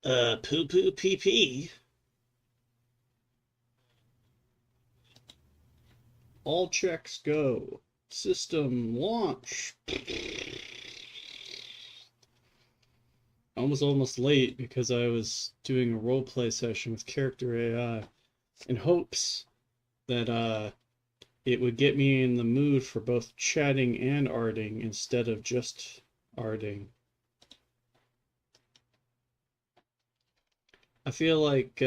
Poo poo pee pee. All checks go. System launch. I was almost late because I was doing a roleplay session with character AI in hopes that it would get me in the mood for both chatting and arting instead of just arting. I feel like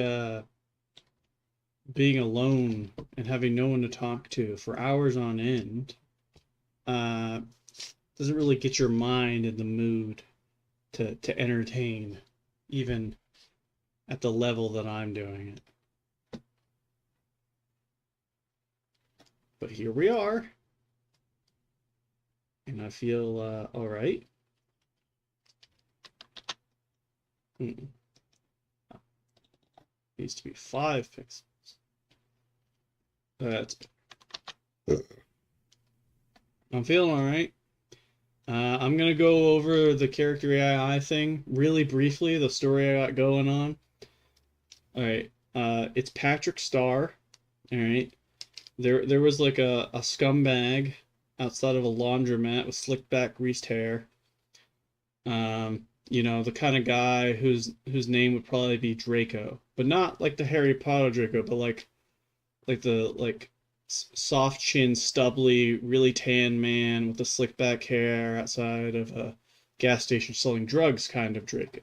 being alone and having no one to talk to for hours on end uh, doesn't really get your mind in the mood to entertain, even at the level that I'm doing it. But here we are, and I feel all right. Hmm. Needs to be 5 pixels. That's. I'm feeling all right. I'm gonna go over the character AI thing really briefly. The story I got going on. All right. It's Patrick Starr. All right. There was like a scumbag outside of a laundromat with slicked back greased hair. The kind of guy whose name would probably be Draco, but not like the Harry Potter Draco, but like soft chin, stubbly, really tan man with the slick back hair outside of a gas station selling drugs kind of Draco.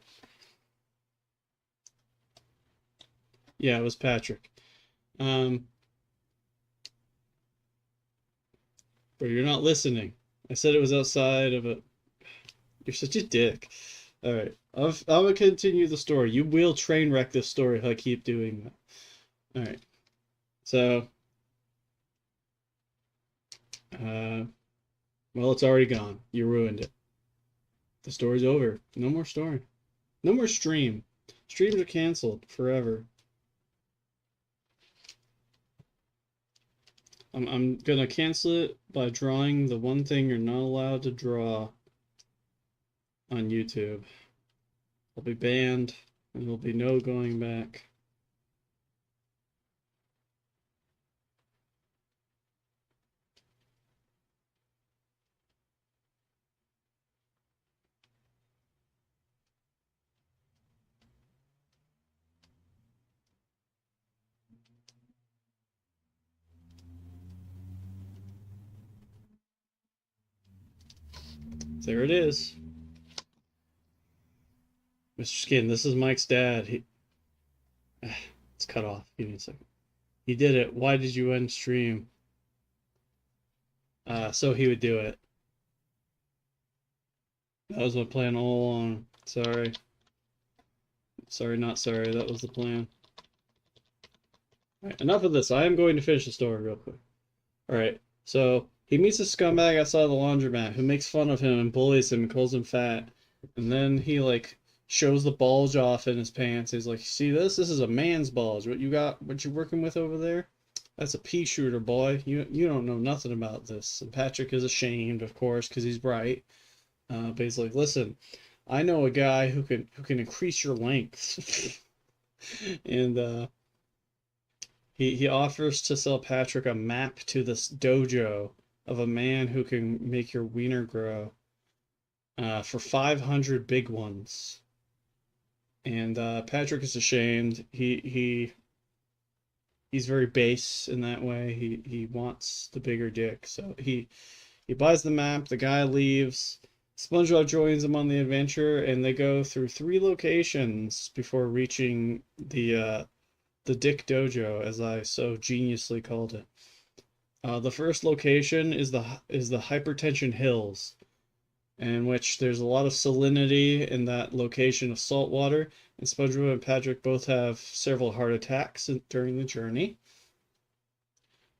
Yeah, it was Patrick. Um, but you're not listening. I said it was outside of a. You're such a dick. All right, I'm gonna continue the story. You will train wreck this story if I keep doing that. All right. So, uh, well, it's already gone. You ruined it. The story's over. No more story. No more stream. Streams are canceled forever. I'm gonna cancel it by drawing the one thing you're not allowed to draw on YouTube. I'll be banned, and there'll be no going back. There it is. Mr. Skin, this is Mike's dad. It's cut off. Give me a second. He did it. Why did you end stream? So he would do it. That was my plan all along. Sorry. Sorry, not sorry. That was the plan. All right, enough of this. I am going to finish the story real quick. All right. So he meets a scumbag outside the laundromat who makes fun of him and bullies him and calls him fat. And then he like shows the bulge off in his pants. He's like, "See this? This is a man's bulge. What you got? What you working with over there? That's a pea shooter, boy. You don't know nothing about this." And Patrick is ashamed, of course, because he's bright. But he's like, "Listen, I know a guy who can increase your length." And he offers to sell Patrick a map to this dojo of a man who can make your wiener grow for 500 big ones. And Patrick is ashamed. He's very base in that way. He wants the bigger dick, so he buys the map. The guy leaves. SpongeBob joins him on the adventure, and they go through 3 locations before reaching the Dick Dojo, as I so geniusly called it. The first location is the Hypertension Hills, in which there's a lot of salinity in that location of salt water, and SpongeBob and Patrick both have several heart attacks during the journey.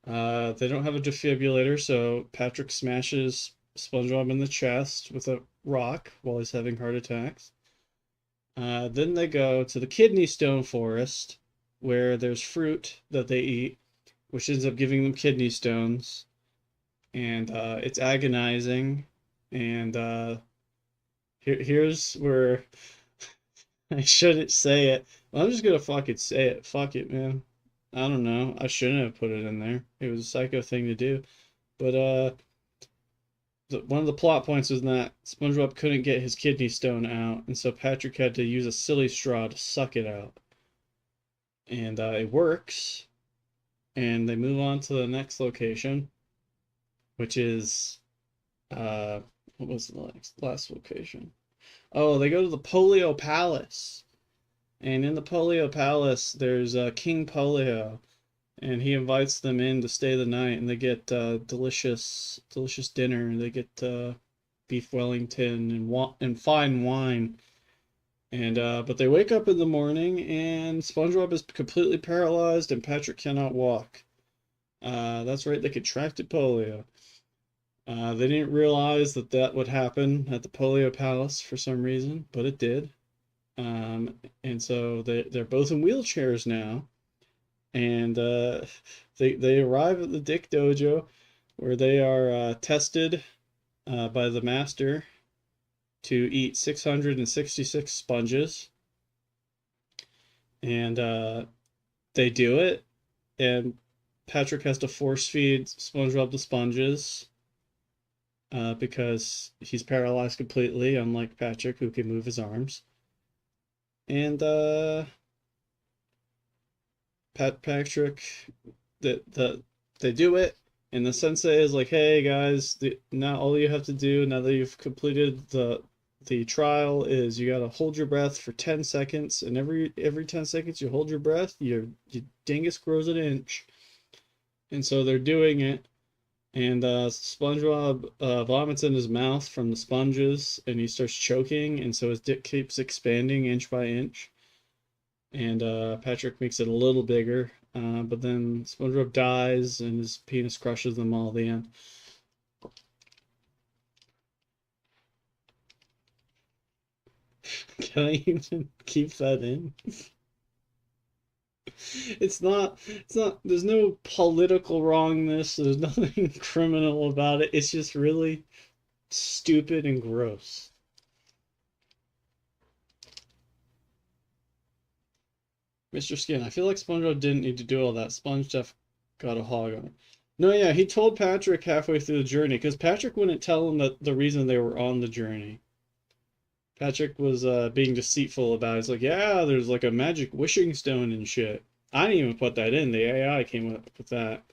They don't have a defibrillator, so Patrick smashes SpongeBob in the chest with a rock while he's having heart attacks. Then they go to the Kidney Stone Forest, where there's fruit that they eat, which ends up giving them kidney stones. And it's agonizing. And here's where I shouldn't say it. Well, I'm just gonna fucking say it. Fuck it, man. I don't know. I shouldn't have put it in there. It was a psycho thing to do. But one of the plot points was that SpongeBob couldn't get his kidney stone out, and so Patrick had to use a silly straw to suck it out. And it works, and they move on to the next location, which is what was the last location? Oh, they go to the Polio Palace. And in the Polio Palace, there's King Polio, and he invites them in to stay the night, and they get delicious dinner. They get beef Wellington and fine wine. And but they wake up in the morning, and SpongeBob is completely paralyzed, and Patrick cannot walk. That's right, they contracted polio. They didn't realize that that would happen at the Polio Palace for some reason, but it did. And so they're both in wheelchairs now, and they arrive at the Dick Dojo, where they are tested by the master to eat 666 sponges, and they do it, and Patrick has to force feed SpongeBob the sponges because he's paralyzed completely, unlike Patrick, who can move his arms. And Patrick, that they do it, and the sensei is like, "Hey guys, now all you have to do now that you've completed the trial is you gotta hold your breath for 10 seconds, and every 10 seconds you hold your breath, your dingus grows an inch." And so they're doing it, and SpongeBob vomits in his mouth from the sponges, and he starts choking, and so his dick keeps expanding inch by inch. And Patrick makes it a little bigger, but then SpongeBob dies, and his penis crushes them all at the end. Can I even keep that in? It's not, there's no political wrongness, there's nothing criminal about it. It's just really stupid and gross. Mr. Skin, I feel like SpongeBob didn't need to do all that. Sponge Jeff got a hog on it. No, yeah, he told Patrick halfway through the journey because Patrick wouldn't tell him that the reason they were on the journey. Patrick was being deceitful about it. He's like, yeah, there's like a magic wishing stone and shit. I didn't even put that in. The AI came up with that.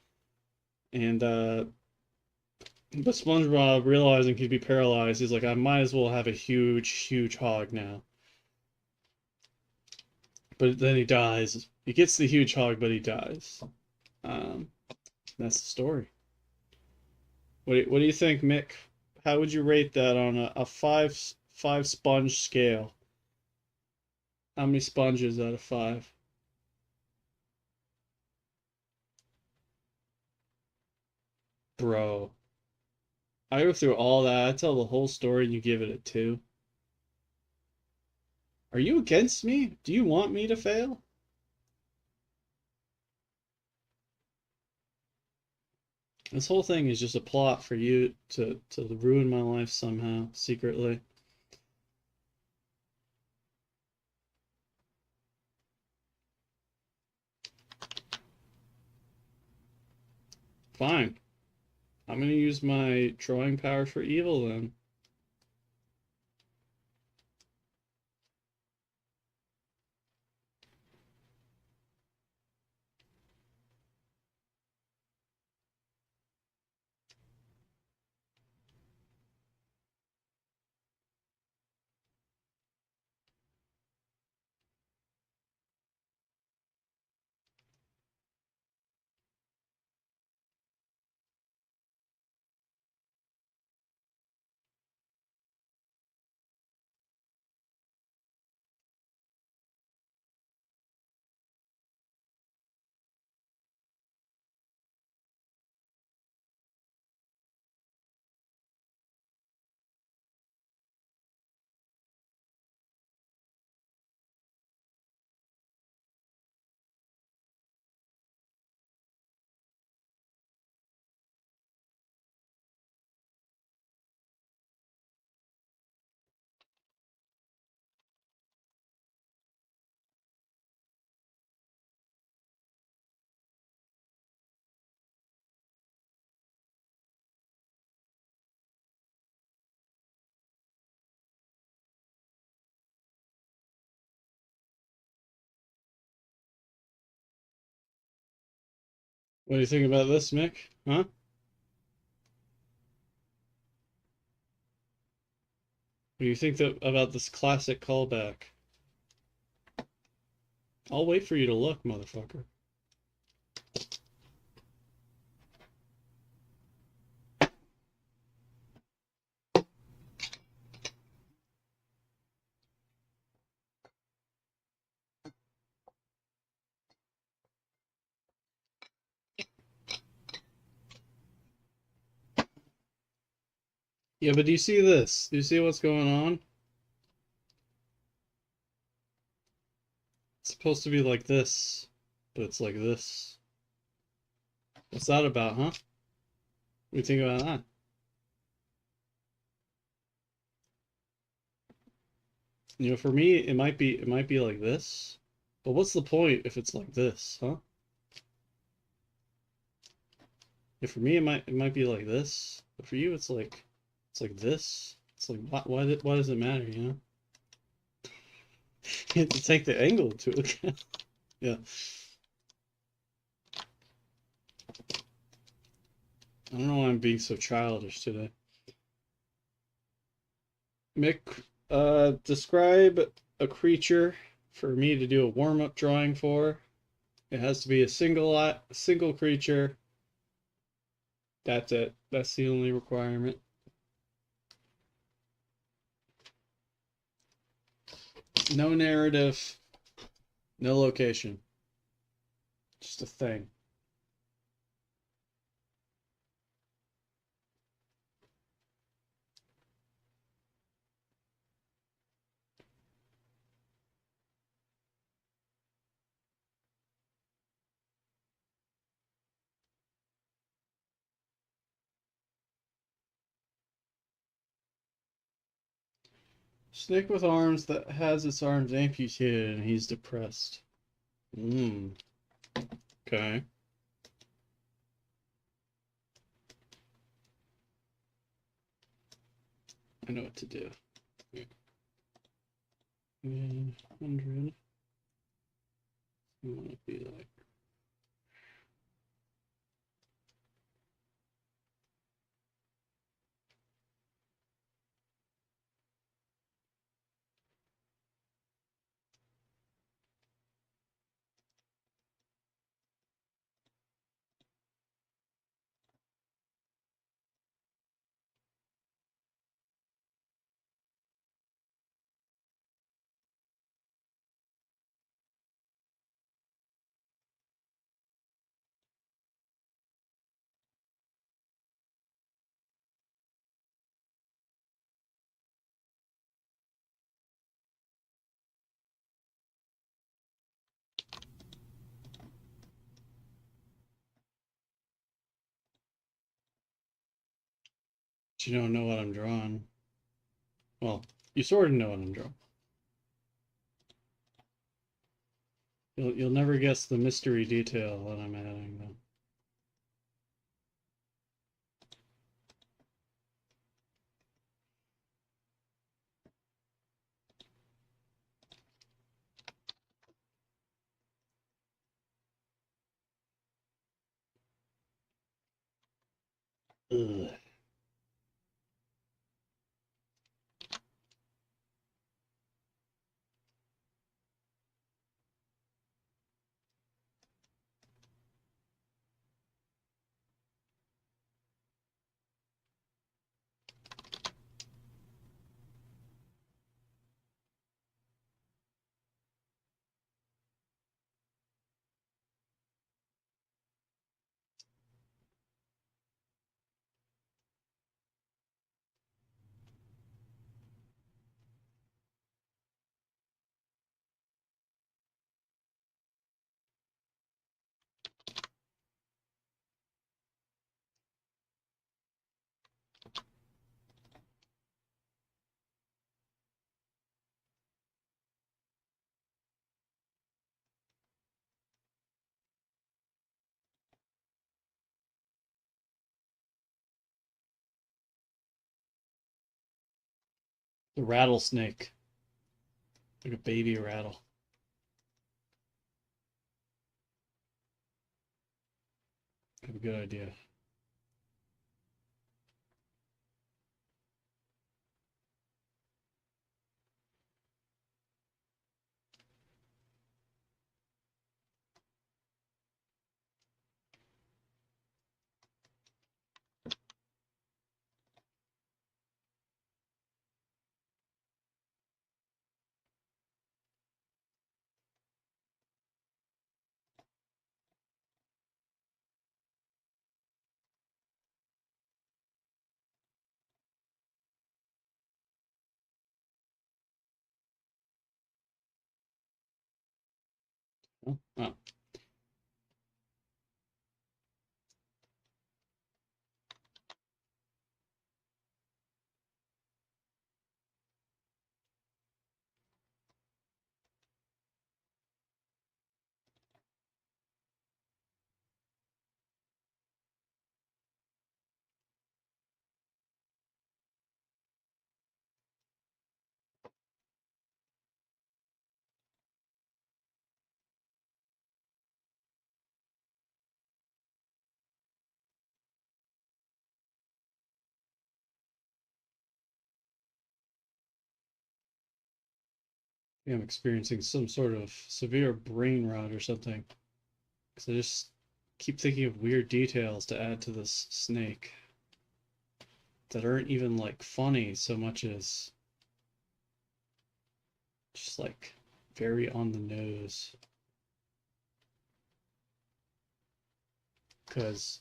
And but SpongeBob, realizing he'd be paralyzed, he's like, I might as well have a huge hog now. But then he dies. He gets the huge hog, but he dies. Um, that's the story. What do you think, Mick? How would you rate that on a five sponge scale? How many sponges out of five? Bro, I go through all that. I tell the whole story and you give it a two. Are you against me? Do you want me to fail? This whole thing is just a plot for you to ruin my life somehow, secretly. Fine. I'm gonna use my drawing power for evil then. What do you think about this, Mick? Huh? What do you think about this classic callback? I'll wait for you to look, motherfucker. Yeah, but do you see this? Do you see what's going on? It's supposed to be like this, but it's like this. What's that about, huh? What do you think about that? You know, for me, it might be like this. But what's the point if it's like this, huh? Yeah, for me, it might be like this, but for you, it's like this. It's like why does it matter, you know? You have to take the angle into account. Yeah, I don't know why I'm being so childish today. Mick, describe a creature for me to do a warm-up drawing for. It has to be a single creature. That's it. That's the only requirement. No narrative, no location. Just a thing. Snake with arms that has its arms amputated and he's depressed. Hmm. Okay. I know what to do. 100. I want to be like. But you don't know what I'm drawing. Well, you sort of know what I'm drawing. You'll never guess the mystery detail that I'm adding though. Ugh. The rattlesnake. Like a baby rattle. I have a good idea. Oh, oh. I'm experiencing some sort of severe brain rot or something. Because I just keep thinking of weird details to add to this snake that aren't even like funny so much as just like very on the nose. Because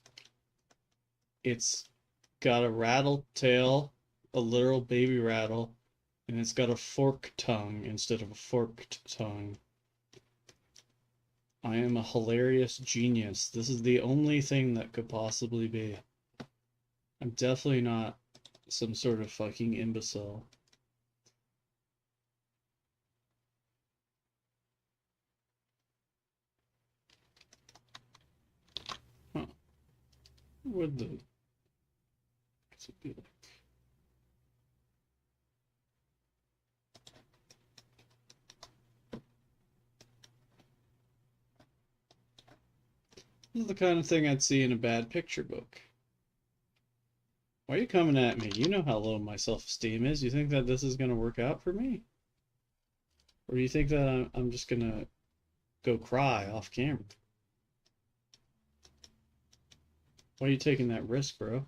it's got a rattle tail, a literal baby rattle, and it's got a fork tongue instead of a forked tongue. I am a hilarious genius. This is the only thing that could possibly be. I'm definitely not some sort of fucking imbecile. Huh. Would the... What's it be like? This is the kind of thing I'd see in a bad picture book. Why are you coming at me? You know how low my self-esteem is. You think that this is going to work out for me? Or do you think that I'm just going to go cry off camera? Why are you taking that risk, bro?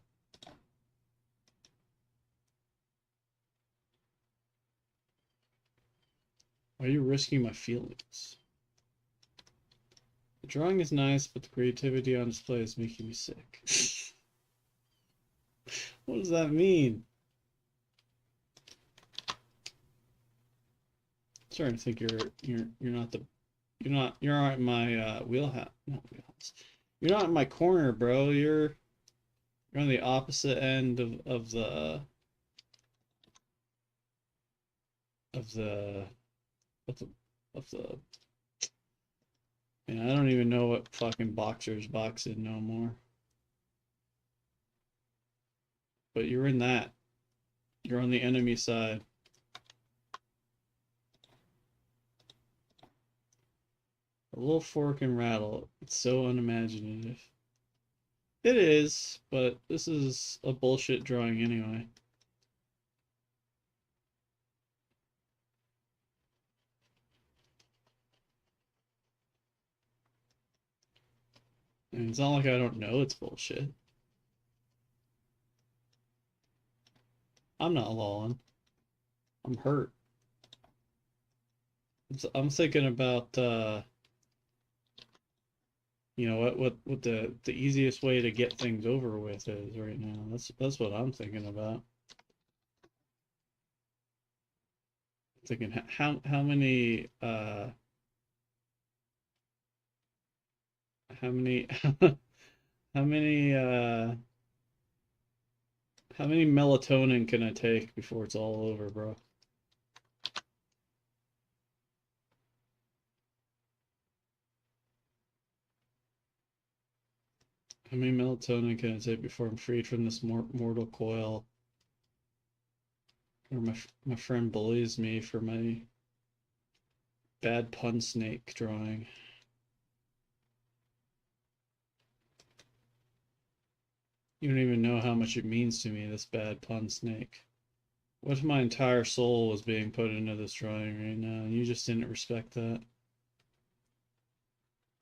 Why are you risking my feelings? The drawing is nice, but the creativity on display is making me sick. What does that mean? I'm starting to think you're not the you're not in my wheelhouse. Not wheelhouse. You're not in my corner, bro. You're on the opposite end of the of the of the of the man, I don't even know what fucking boxers box in no more. But you're in that. You're on the enemy side. A little fork and rattle. It's so unimaginative. It is, but this is a bullshit drawing anyway. And it's not like I don't know it's bullshit. I'm not lolling. I'm hurt. I'm thinking about you know what the easiest way to get things over with is right now. That's what I'm thinking about. Thinking how many how many how many how many melatonin can I take before it's all over, bro? How many melatonin can I take before I'm freed from this mortal coil? Or my friend bullies me for my bad pun snake drawing. You don't even know how much it means to me, this bad pun snake. What if my entire soul was being put into this drawing right now, and you just didn't respect that?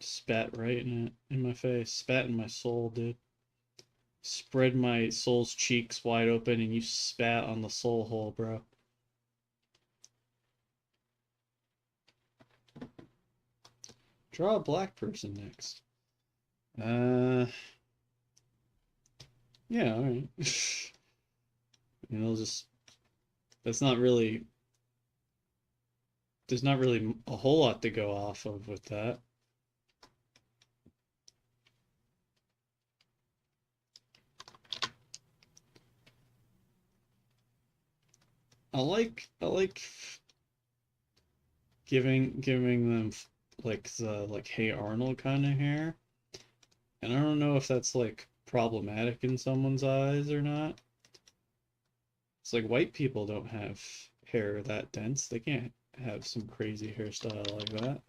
Spat right in it, in my face. Spat in my soul, dude. Spread my soul's cheeks wide open, and you spat on the soul hole, bro. Draw a black person next. Yeah, alright. And it'll just, that's not really, there's not really a whole lot to go off of with that. I like giving them like the like Hey Arnold kind of hair. And I don't know if that's like problematic in someone's eyes or not. It's like white people don't have hair that dense. They can't have some crazy hairstyle like that.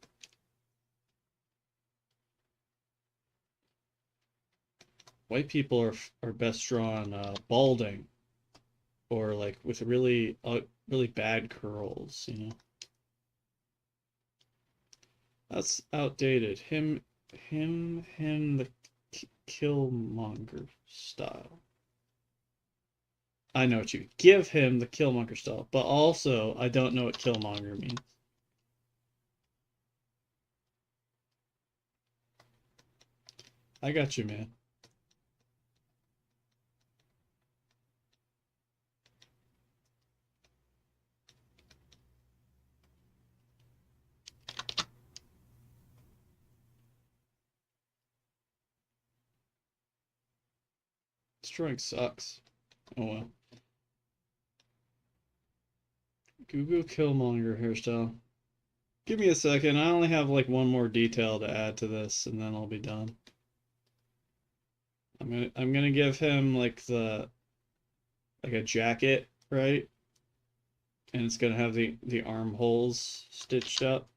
White people are best drawn balding or like with really bad curls, you know. That's outdated. Him the Killmonger style. I know what you give him the Killmonger style, but also I don't know what Killmonger means. I got you, man. This drawing sucks. Oh well. Google Killmonger hairstyle. Give me a second. I only have like one more detail to add to this, and then I'll be done. I'm gonna give him like a jacket, right? And it's gonna have the armholes stitched up.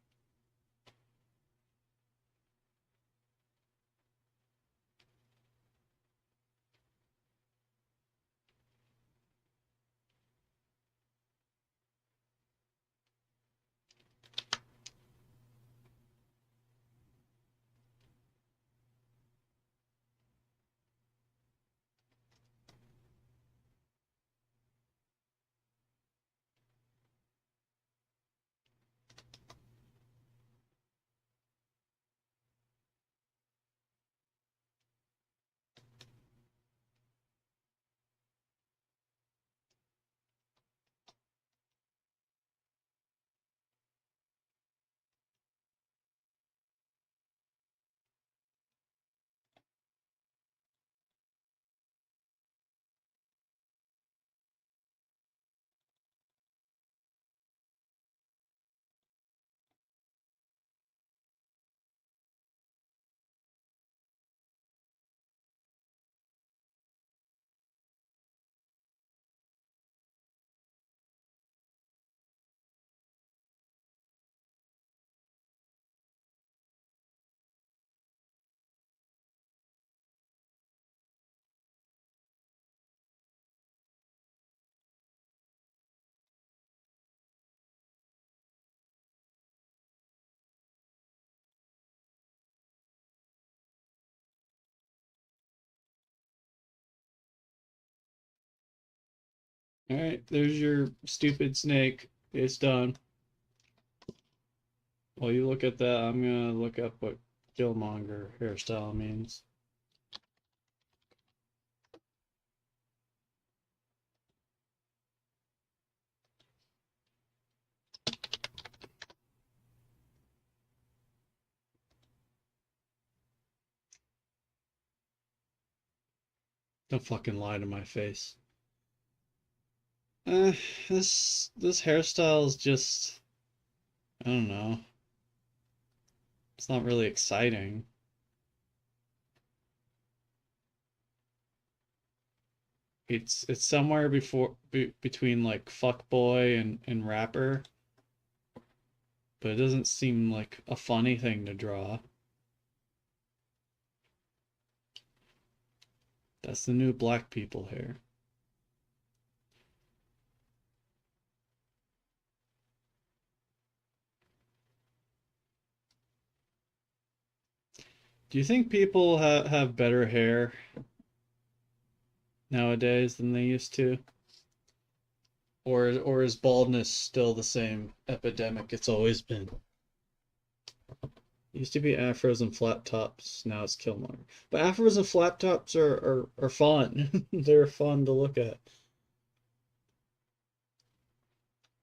All right, there's your stupid snake. It's done. While you look at that, I'm gonna look up what Killmonger hairstyle means. Don't fucking lie to my face. Uh, this hairstyle is just, I don't know. It's not really exciting. It's somewhere between like fuckboy and rapper, but it doesn't seem like a funny thing to draw. That's the new black people hair. Do you think people have better hair nowadays than they used to? Or is baldness still the same epidemic it's always been? It used to be afros and flat tops, now it's Killmonger. But afros and flat tops are fun. They're fun to look at.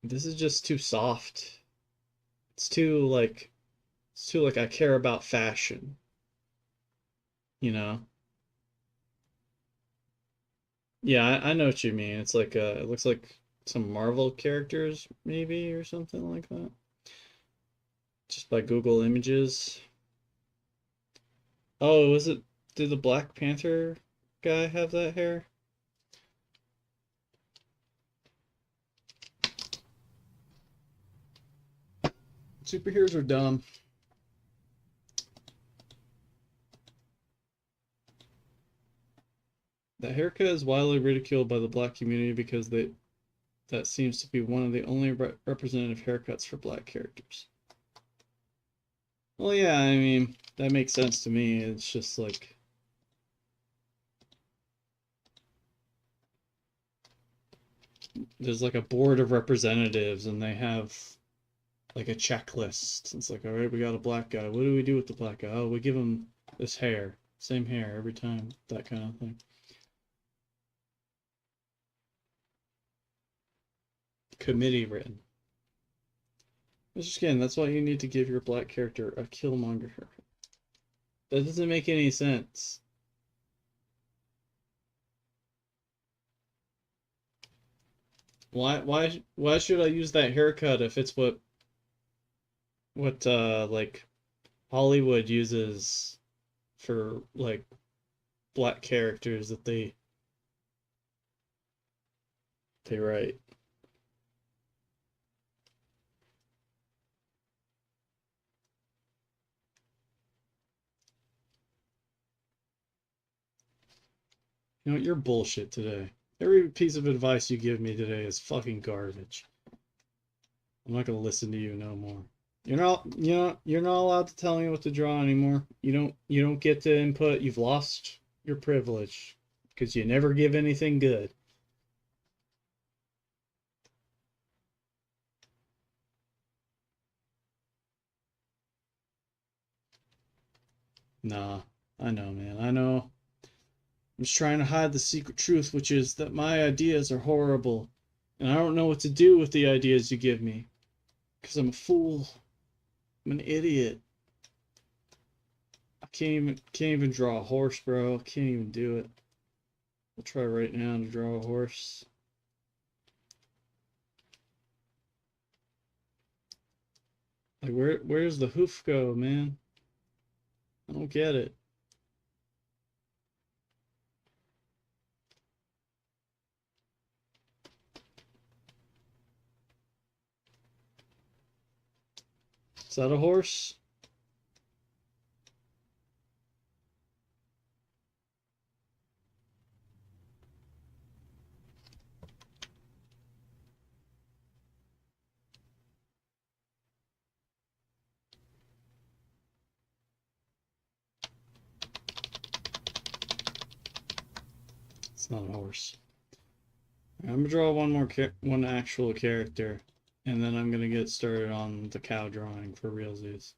This is just too soft. It's too like I care about fashion, you know? Yeah, I know what you mean. It's like it looks like some Marvel characters maybe or something like that. Just by Google Images. Oh, was it did the Black Panther guy have that hair? Superheroes are dumb. That haircut is widely ridiculed by the black community because that seems to be one of the only representative haircuts for black characters. Well, yeah, I mean, that makes sense to me. It's just like there's like a board of representatives and they have like a checklist. It's like, all right, we got a black guy. What do we do with the black guy? Oh, we give him this hair. Same hair every time. That kind of thing. Committee written. Just again, that's why you need to give your black character a Killmonger haircut. That doesn't make any sense. Why should I use that haircut if it's what like Hollywood uses for like black characters that they write? You know what? You're bullshit today. Every piece of advice you give me today is fucking garbage. I'm not gonna listen to you no more. You're not allowed to tell me what to draw anymore. You don't get to input. You've lost your privilege because you never give anything good. Nah, I know, man. I know. I'm just trying to hide the secret truth, which is that my ideas are horrible, and I don't know what to do with the ideas you give me because I'm a fool. I'm an idiot. I can't even draw a horse, bro. Can't even do it. I'll try right now to draw a horse. Like where's the hoof go, man? I don't get it. Is that a horse? It's not a horse. I'm gonna draw one actual character, and then I'm gonna get started on the cow drawing for realsies.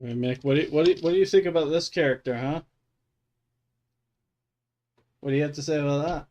All right, Mick, what do you think about this character, huh? What do you have to say about that?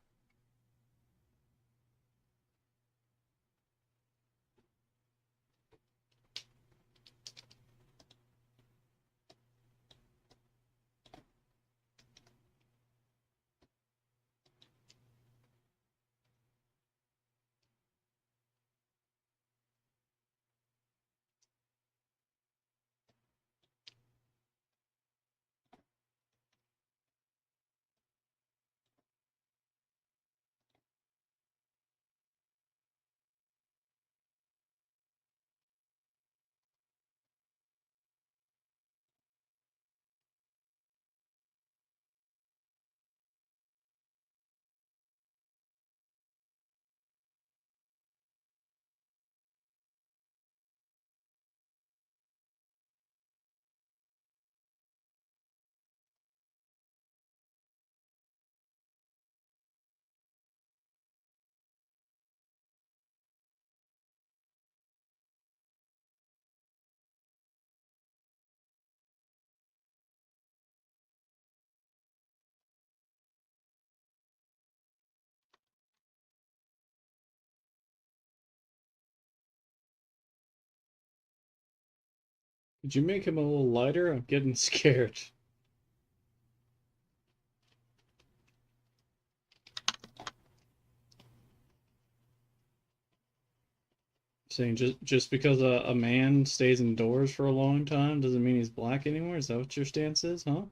Could you make him a little lighter? I'm getting scared. Saying just because a man stays indoors for a long time doesn't mean he's black anymore? Is that what your stance is, huh?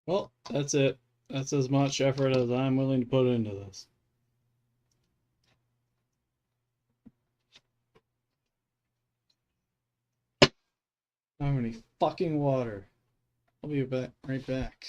Well, that's it. That's as much effort as I'm willing to put into this. I don't have any fucking water. I'll be back right back.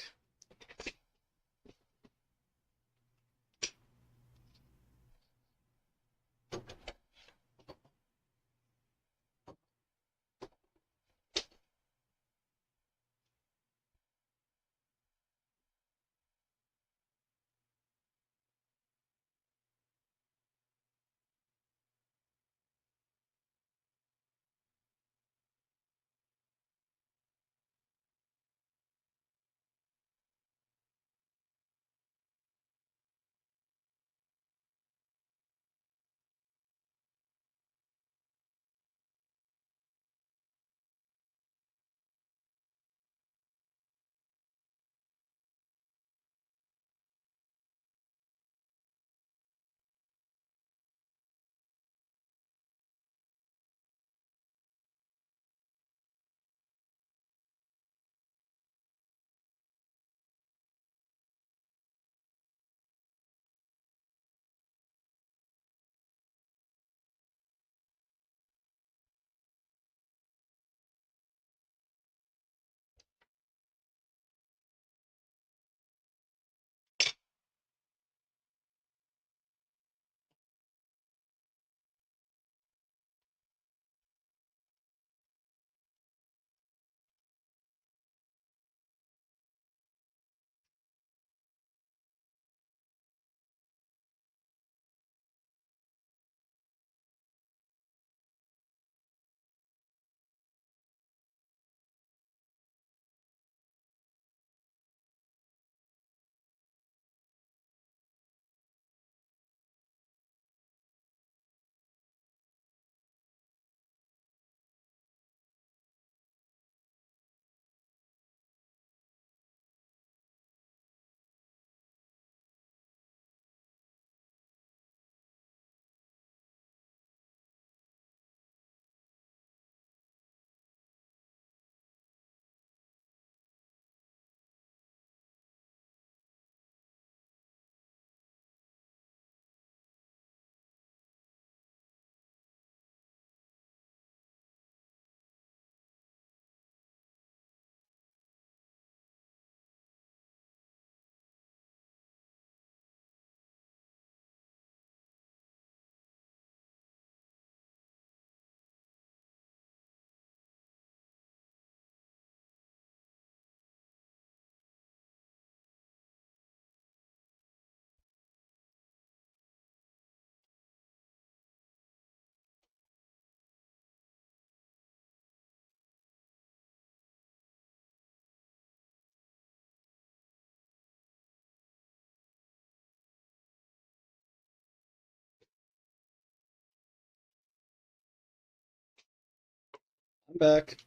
I'm back.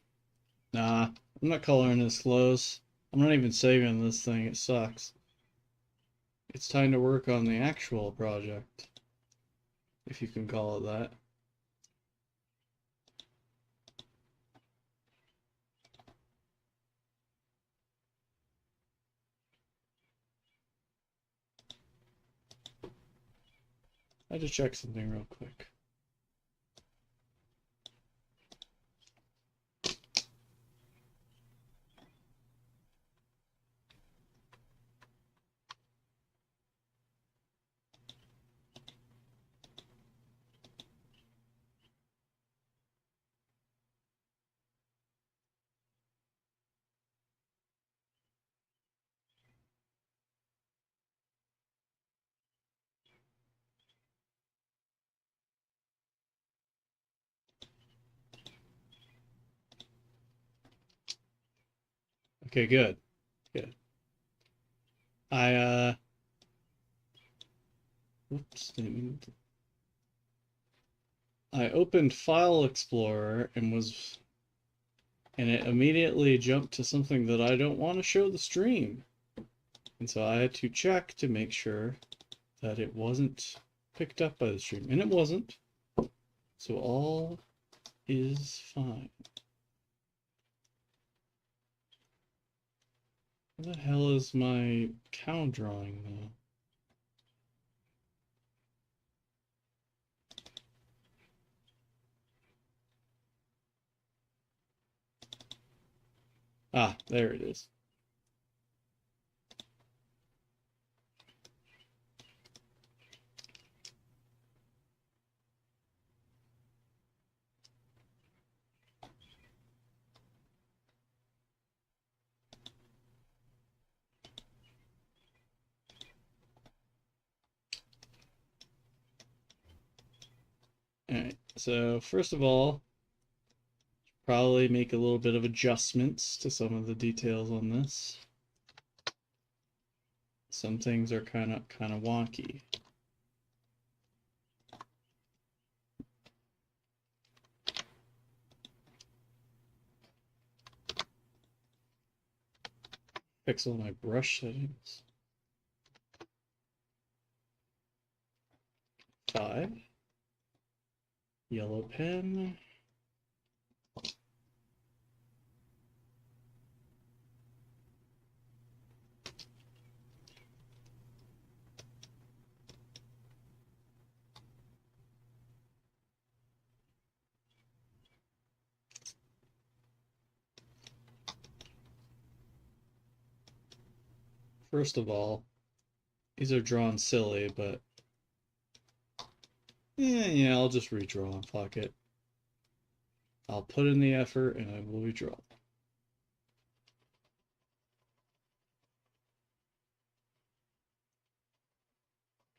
Nah, I'm not coloring this close. I'm not even saving this thing. It sucks. It's time to work on the actual project, if you can call it that. I had to check something real quick. Okay, good. Good. I whoops, I opened File Explorer and it immediately jumped to something that I don't want to show the stream. And so I had to check to make sure that it wasn't picked up by the stream. And it wasn't. So all is fine. Where the hell is my cow drawing though? Ah, there it is. Alright, so first of all, probably make a little bit of adjustments to some of the details on this. Some things are kind of wonky. Fix all my brush settings. 5. Yellow pen. First of all, these are drawn silly, but yeah, I'll just redraw them. Fuck it. I'll put in the effort and I will redraw.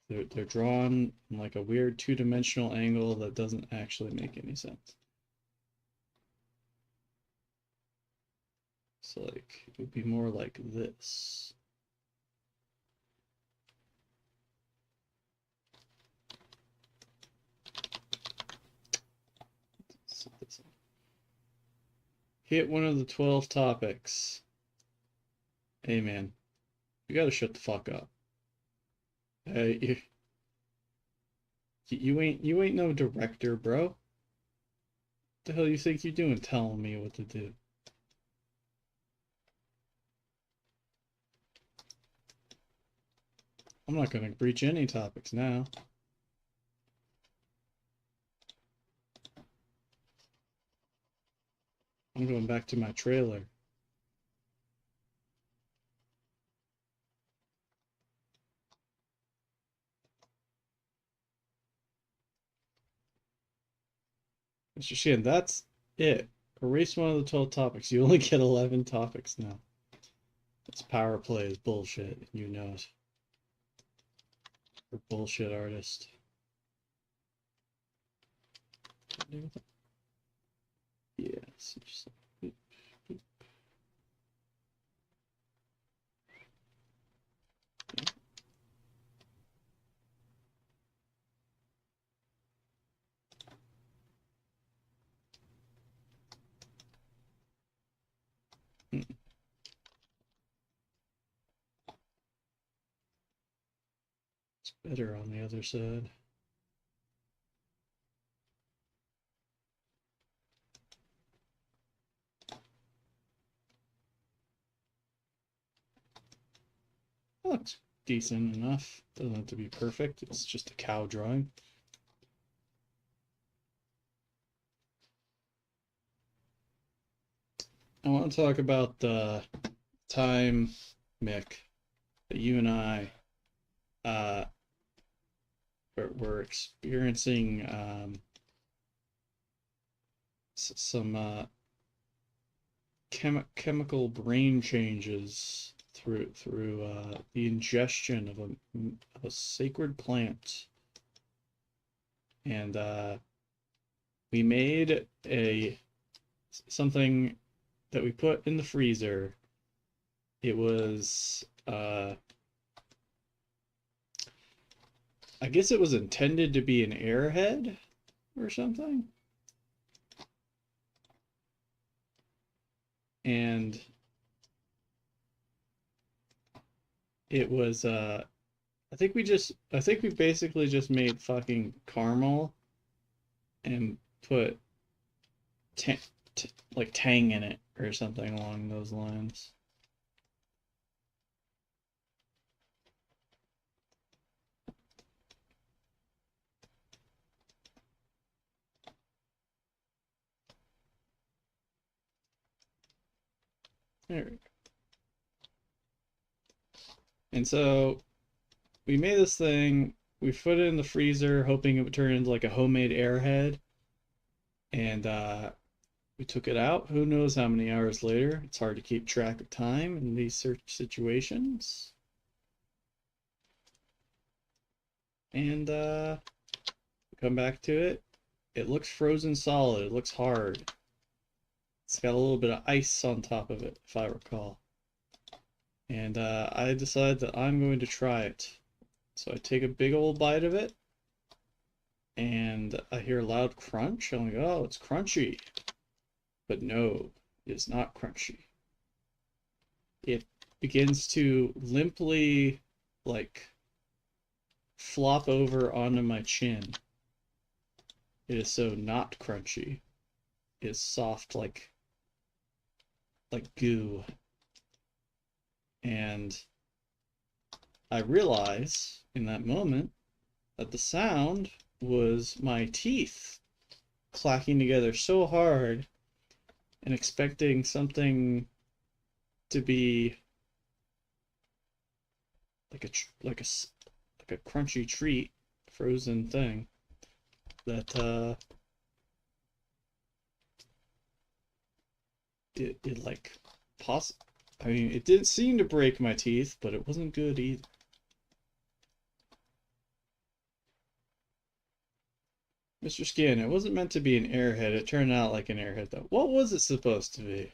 They're drawn in like a weird two-dimensional angle that doesn't actually make any sense. So like it would be more like this. Hit one of the 12 topics. Hey man, you gotta shut the fuck up. Hey, you ain't no director, bro. What the hell you think you're doing telling me what to do? I'm not gonna breach any topics now. I'm going back to my trailer. Mr. Sheehan, that's it. Erase one of the 12 topics. You only get 11 topics now. This power play is bullshit. You know it. You're a bullshit artist. Yes. It's better on the other side. That looks decent enough. Doesn't have to be perfect. It's just a cow drawing. I want to talk about the time, Mick, that you and I uh, were experiencing some chemical brain changes through the ingestion of a sacred plant, and we made something that we put in the freezer. It was I guess it was intended to be an airhead or something. And it was I think we basically just made fucking caramel and put like tang in it or something along those lines. There we go. And so we made this thing, we put it in the freezer hoping it would turn into like a homemade airhead. And we took it out. Who knows how many hours later? It's hard to keep track of time in these situations. And come back to it. It looks frozen solid. It looks hard. It's got a little bit of ice on top of it, if I recall. And I decided that I'm going to try it. So I take a big old bite of it, and I hear a loud crunch. I'm like, oh, it's crunchy. But no, it is not crunchy. It begins to limply, like, flop over onto my chin. It is so not crunchy. It is soft like goo. And I realize in that moment that the sound was my teeth clacking together so hard and expecting something to be like a crunchy treat, frozen thing that it like I mean, it didn't seem to break my teeth, but it wasn't good either. Mr. Skin, it wasn't meant to be an airhead. It turned out like an airhead, though. What was it supposed to be?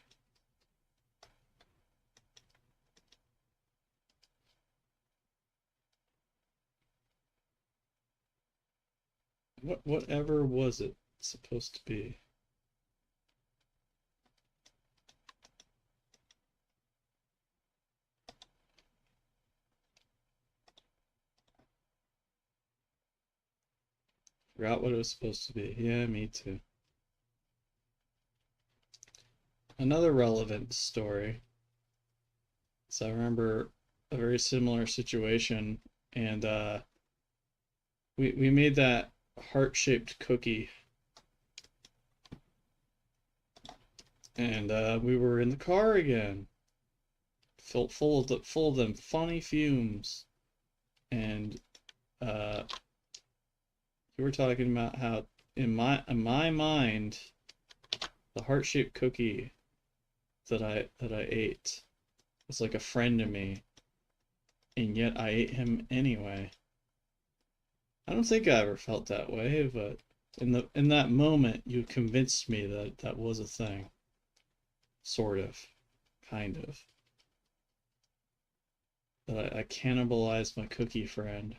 Whatever was it supposed to be? Forgot what it was supposed to be. Yeah, me too. Another relevant story. So I remember a very similar situation, and we made that heart-shaped cookie, and we were in the car again, full of them funny fumes, and you were talking about how in my mind the heart-shaped cookie that I ate was like a friend to me, and yet I ate him anyway. I don't think I ever felt that way, but in that moment you convinced me that that was a thing. Sort of. Kind of. That I cannibalized my cookie friend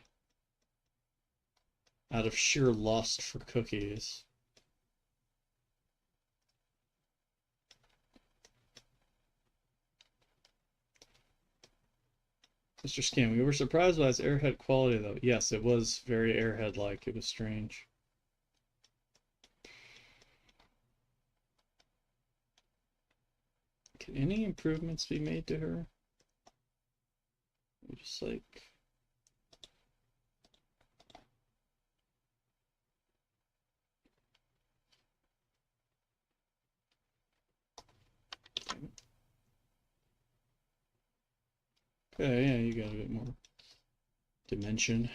out of sheer lust for cookies. Mr. Scan, we were surprised by its airhead quality, though. Yes, it was very airhead-like. It was strange. Can any improvements be made to her? We just like... Okay, yeah, you got a bit more dimension.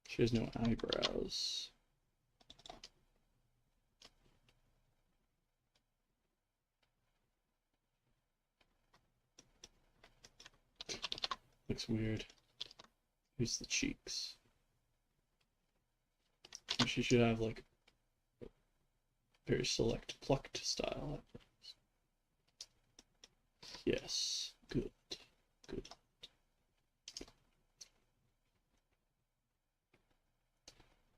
She has no eyebrows. Looks weird. Here's the cheeks. She should have like very select plucked style. Yes, good, good.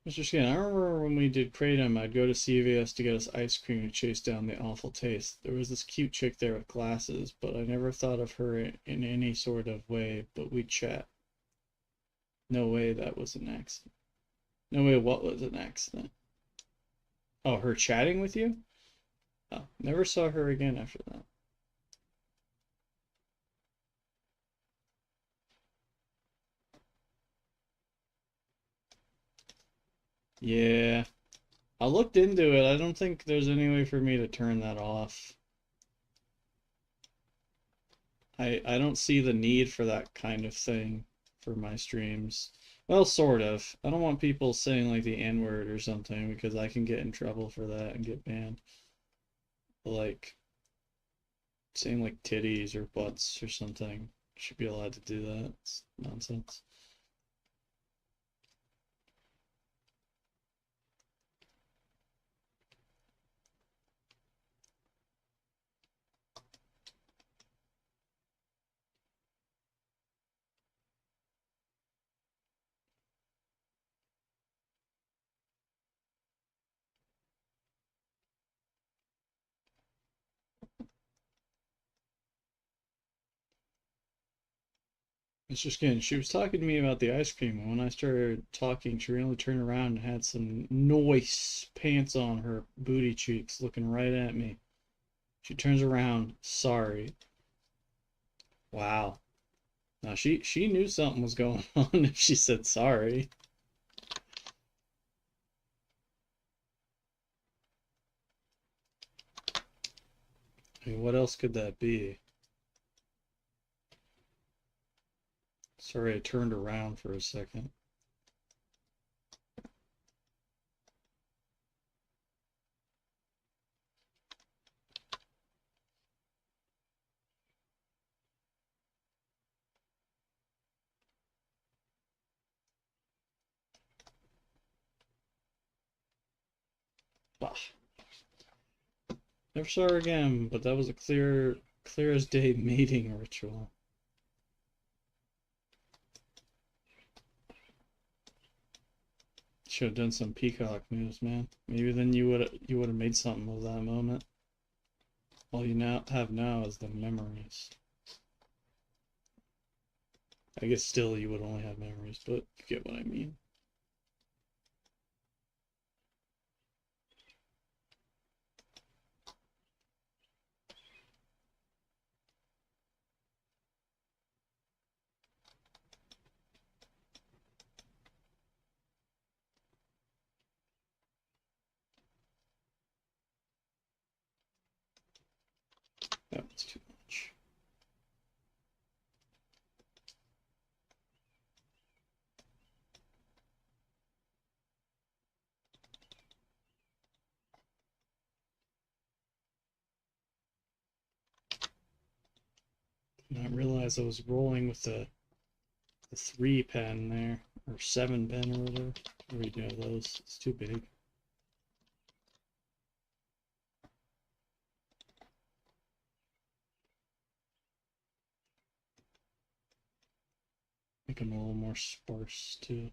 Mr. Skin, I remember when we did Kratom, I'd go to CVS to get us ice cream to chase down the awful taste. There was this cute chick there with glasses, but I never thought of her in any sort of way, but we'd chat. No way that was an accident. No way what was an accident? Oh, her chatting with you? Oh, never saw her again after that. Yeah, I looked into it. I don't think there's any way for me to turn that off. I don't see the need for that kind of thing for my streams. Well, sort of. I don't want people saying like the N-word or something because I can get in trouble for that and get banned. But, like saying like titties or butts or something. Should be allowed to do that. It's nonsense. Mr. Skin, she was talking to me about the ice cream, and when I started talking, she randomly turned around and had some nice pants on her booty cheeks, looking right at me. She turns around, sorry. Wow. Now she knew something was going on if she said sorry. I mean, what else could that be? Sorry, I turned around for a second. Bah. Never saw her again, but that was a clear as day mating ritual. Should have done some peacock moves, man. Maybe then you would have made something of that moment. All you now is the memories. I guess still you would only have memories, but you get what I mean. That was too much. I didn't realize I was rolling with the 3 pen there, or 7 pen or whatever. What do you do with those? It's too big. Make them a little more sparse too.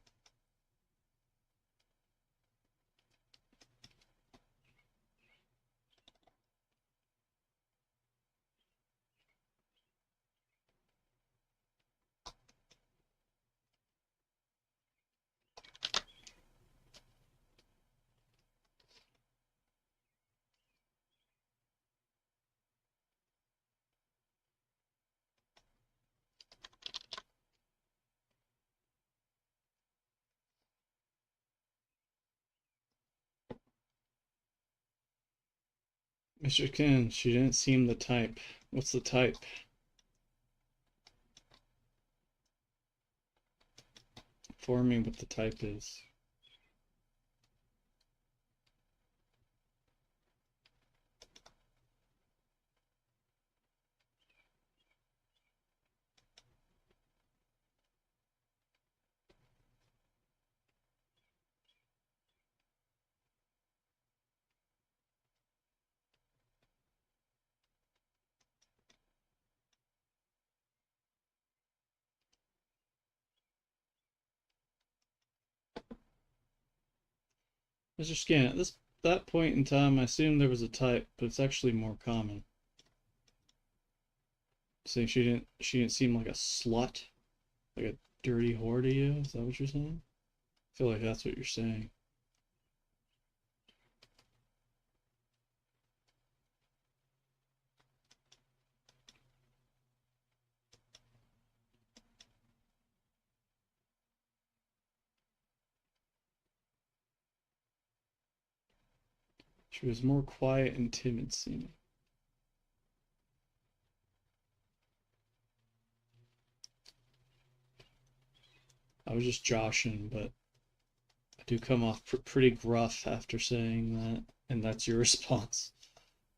Mr. Ken, she didn't seem the type. What's the type? Inform me what the type is. Mr. Scan, at that point in time, I assumed there was a type, but it's actually more common. Saying she didn't seem like a slut, like a dirty whore to you. Is that what you're saying? I feel like that's what you're saying. She was more quiet and timid seeming. I was just joshing, but I do come off pretty gruff after saying that, and that's your response.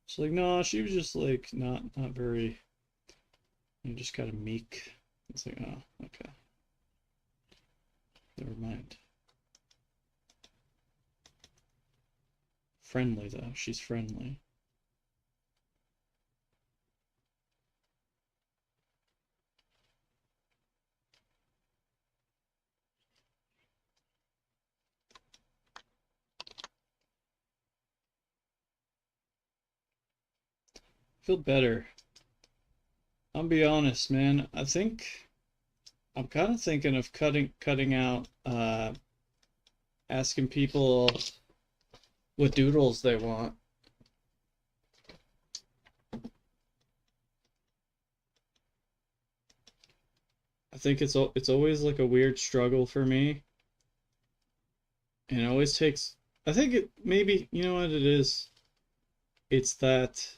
She's like, no, she was just like not very, just kind of meek. It's like, oh, okay, never mind. Friendly though, she's friendly. Feel better. I'll be honest, man. I think I'm kind of thinking of cutting out asking people what doodles they want. I think it's always like a weird struggle for me, and it always takes. I think it maybe you know what it is. It's that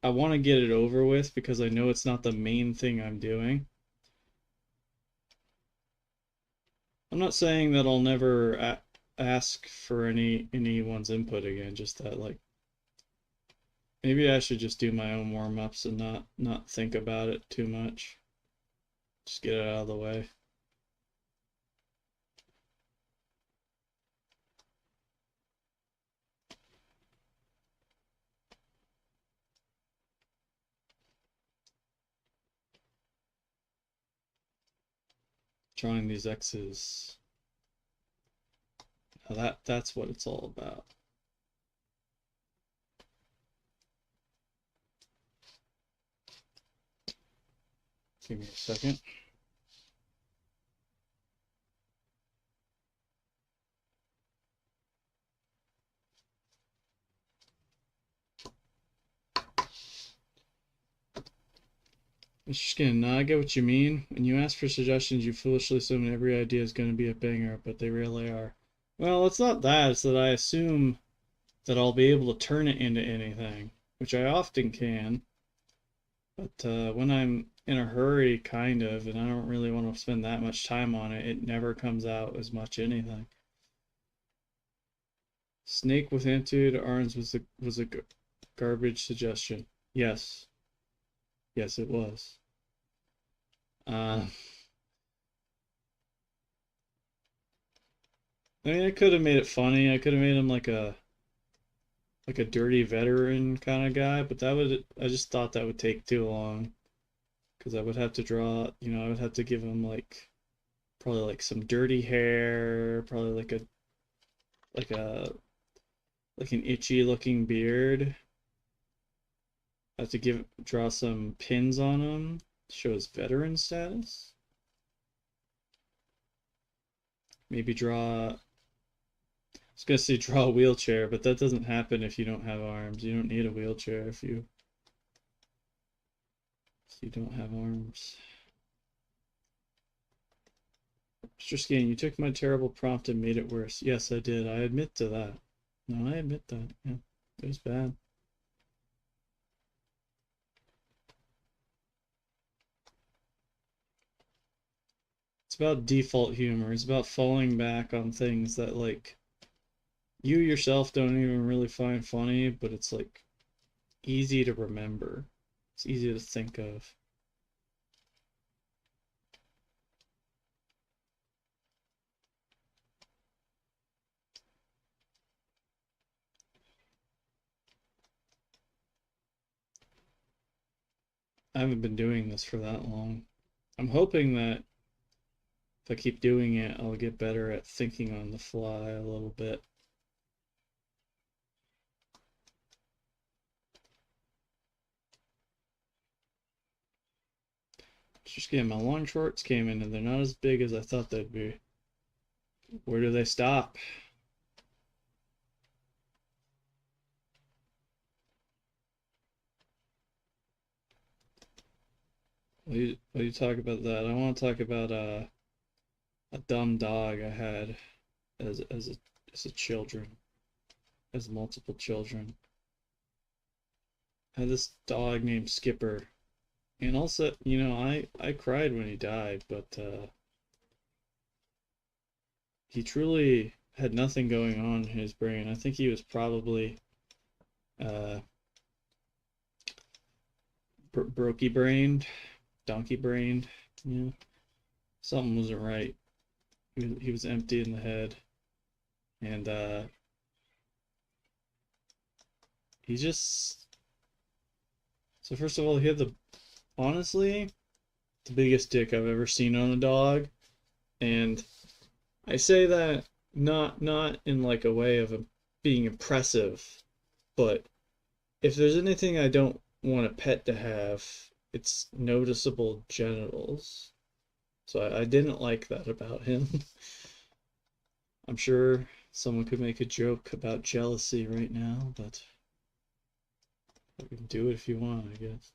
I want to get it over with because I know it's not the main thing I'm doing. I'm not saying that I'll never ask for anyone's input again. Just that like maybe I should just do my own warm ups and not think about it too much. Just get it out of the way. Drawing these X's. Now that's what it's all about. Give me a second. Mr. Skin, now I get what you mean. When you ask for suggestions, you foolishly assume every idea is going to be a banger, but they rarely are. Well, it's not that. It's that I assume that I'll be able to turn it into anything, which I often can. But when I'm in a hurry, kind of, and I don't really want to spend that much time on it, it never comes out as much anything. Snake with antidote arms was a garbage suggestion. Yes, yes, it was. Uh, I mean, I could have made it funny. I could have made him like a dirty veteran kind of guy, but I just thought that would take too long because I would have to draw, I would have to give him like probably like some dirty hair, probably like a like an itchy looking beard. I have to draw some pins on him, show his veteran status. Maybe I was gonna say draw a wheelchair, but that doesn't happen if you don't have arms. You don't need a wheelchair if you don't have arms. Mr. Scan, you took my terrible prompt and made it worse. Yes, I did. I admit to that. No, I admit that. Yeah, it was bad. about default humor. It's about falling back on things that like you yourself don't even really find funny, but it's like easy to remember. It's easy to think of. I haven't been doing this for that long. I'm hoping that if I keep doing it, I'll get better at thinking on the fly a little bit. Just kidding, my long shorts came in and they're not as big as I thought they'd be. Where do they stop? What do you talk about that? I want to talk about a dumb dog I had as a children, as multiple children. I had this dog named Skipper, and also, I cried when he died, but he truly had nothing going on in his brain. I think he was probably uh, brokey brained, donkey brained. Yeah, something wasn't right. He was empty in the head, and he just. So first of all, he had honestly the biggest dick I've ever seen on a dog, and I say that not in like a way of being impressive, but if there's anything I don't want a pet to have, it's noticeable genitals. So I didn't like that about him. I'm sure someone could make a joke about jealousy right now, but you can do it if you want, I guess.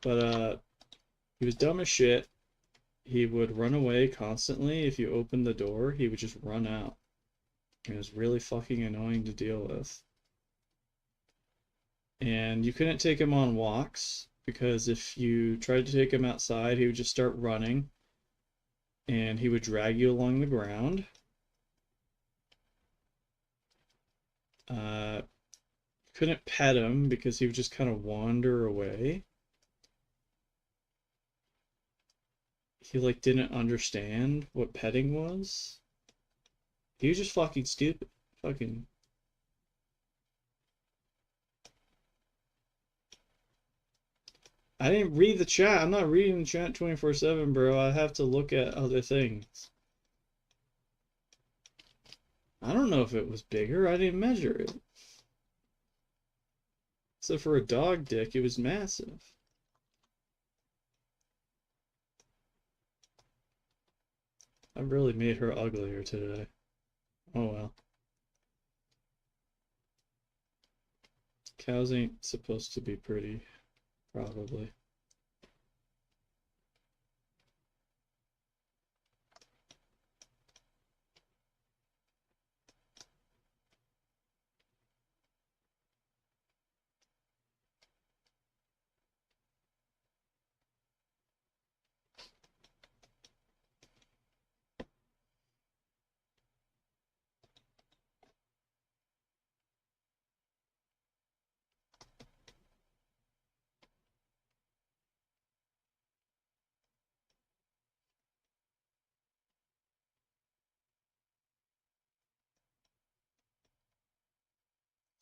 But he was dumb as shit. He would run away constantly. If you opened the door, he would just run out. It was really fucking annoying to deal with. And you couldn't take him on walks because if you tried to take him outside, he would just start running and he would drag you along the ground. Uh, couldn't pet him because he would just kind of wander away. He like didn't understand what petting was. He was just fucking stupid. Fucking. I didn't read the chat. I'm not reading the chat 24/7, bro. I have to look at other things. I don't know if it was bigger. I didn't measure it. So for a dog dick, it was massive. I really made her uglier today. Oh well. Cows ain't supposed to be pretty, probably.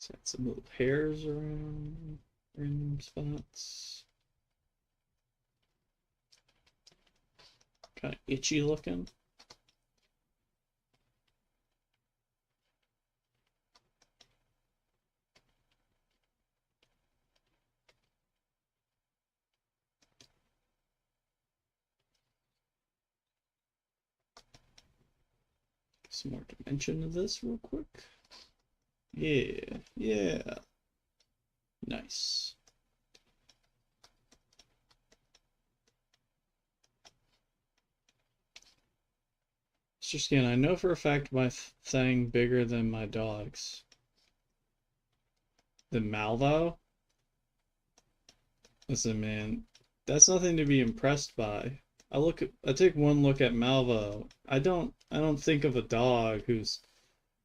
It's got some little hairs around random spots. Kind of itchy looking. Some more dimension to this real quick. Yeah, yeah. Nice. It's just again, I know for a fact my thing bigger than my dog's. The Malvo? Listen, man, that's nothing to be impressed by. I take one look at Malvo. I don't think of a dog who's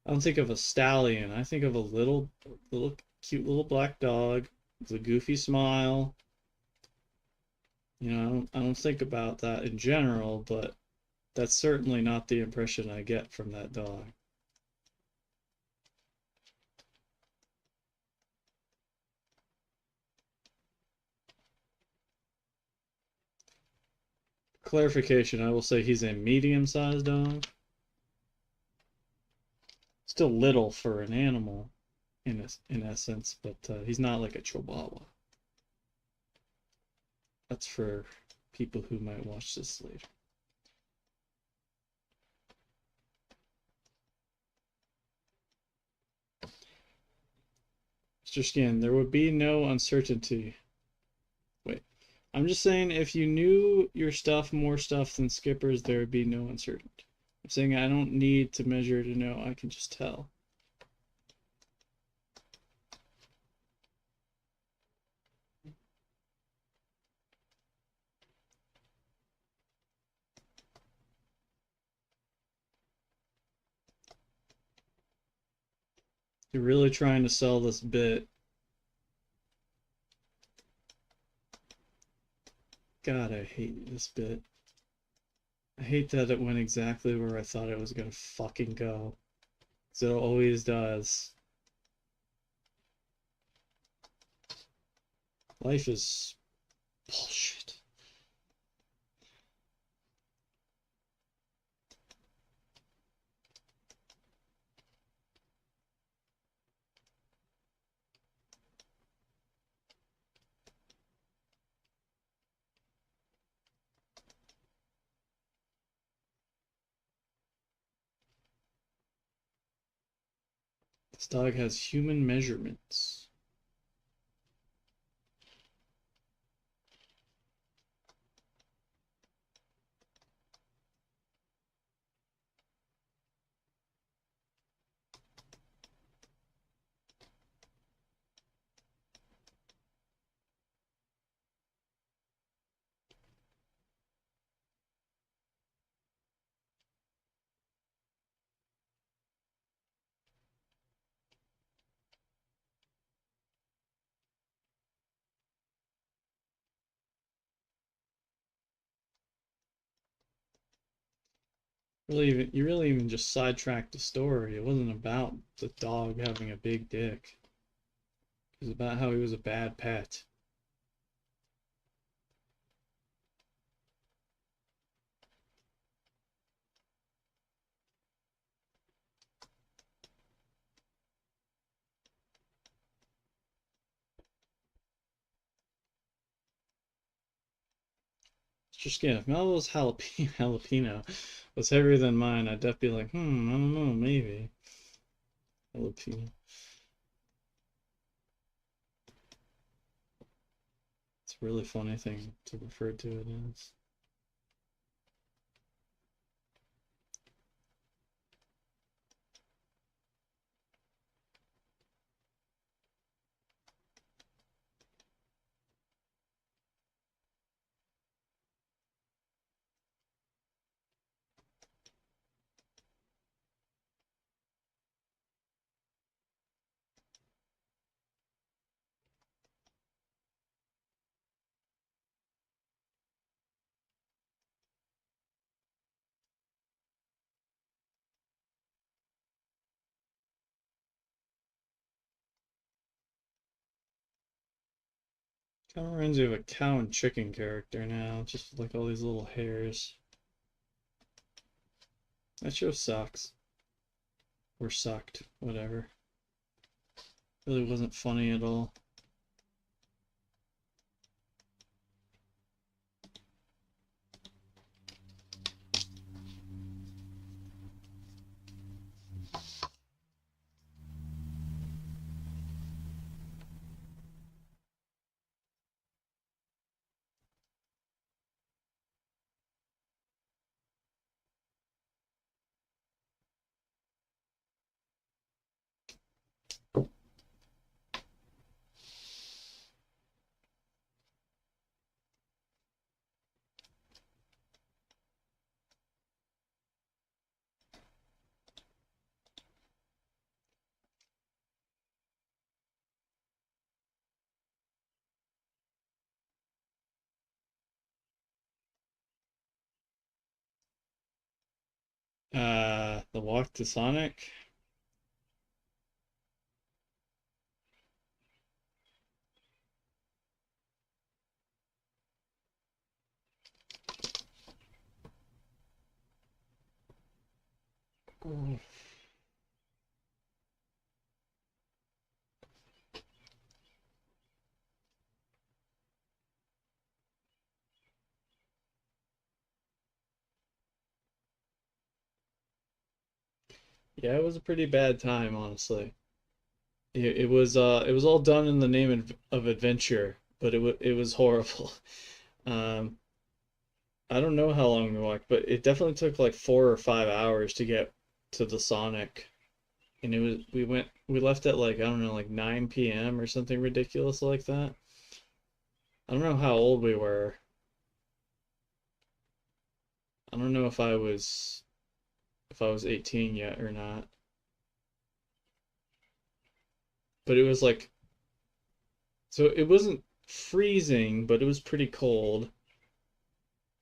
I don't think of a stallion. I think of a little cute little black dog with a goofy smile. You know, I don't think about that in general, but that's certainly not the impression I get from that dog. Clarification, I will say he's a medium-sized dog. Still little for an animal in essence, but he's not like a Chihuahua. That's for people who might watch this later. Mr. Skin, there would be no uncertainty. Wait, I'm just saying if you knew your stuff, more stuff than Skipper's, there would be no uncertainty. I'm saying I don't need to measure to know, I can just tell. You're really trying to sell this bit. God, I hate this bit. I hate that it went exactly where I thought it was gonna fucking go. 'Cause it always does. Life is bullshit. This dog has human measurements. You really even just sidetracked the story. It wasn't about the dog having a big dick. It was about how he was a bad pet. Just kidding. If Melville's jalapeno was heavier than mine, I'd definitely be like, I don't know, maybe. Jalapeno. It's a really funny thing to refer to it as. Kind of reminds me of a cow and chicken character now, just with like all these little hairs. That show sucks. Or sucked, whatever. Really wasn't funny at all. The walk to Sonic. Yeah, it was a pretty bad time, honestly. It was all done in the name of adventure, but it was horrible. Um, I don't know how long we walked, but it definitely took like 4 or 5 hours to get to the Sonic. And we left at like, I don't know, like 9 p.m. or something ridiculous like that. I don't know how old we were. I don't know if I was 18 yet or not. But it was like, so it wasn't freezing, but it was pretty cold.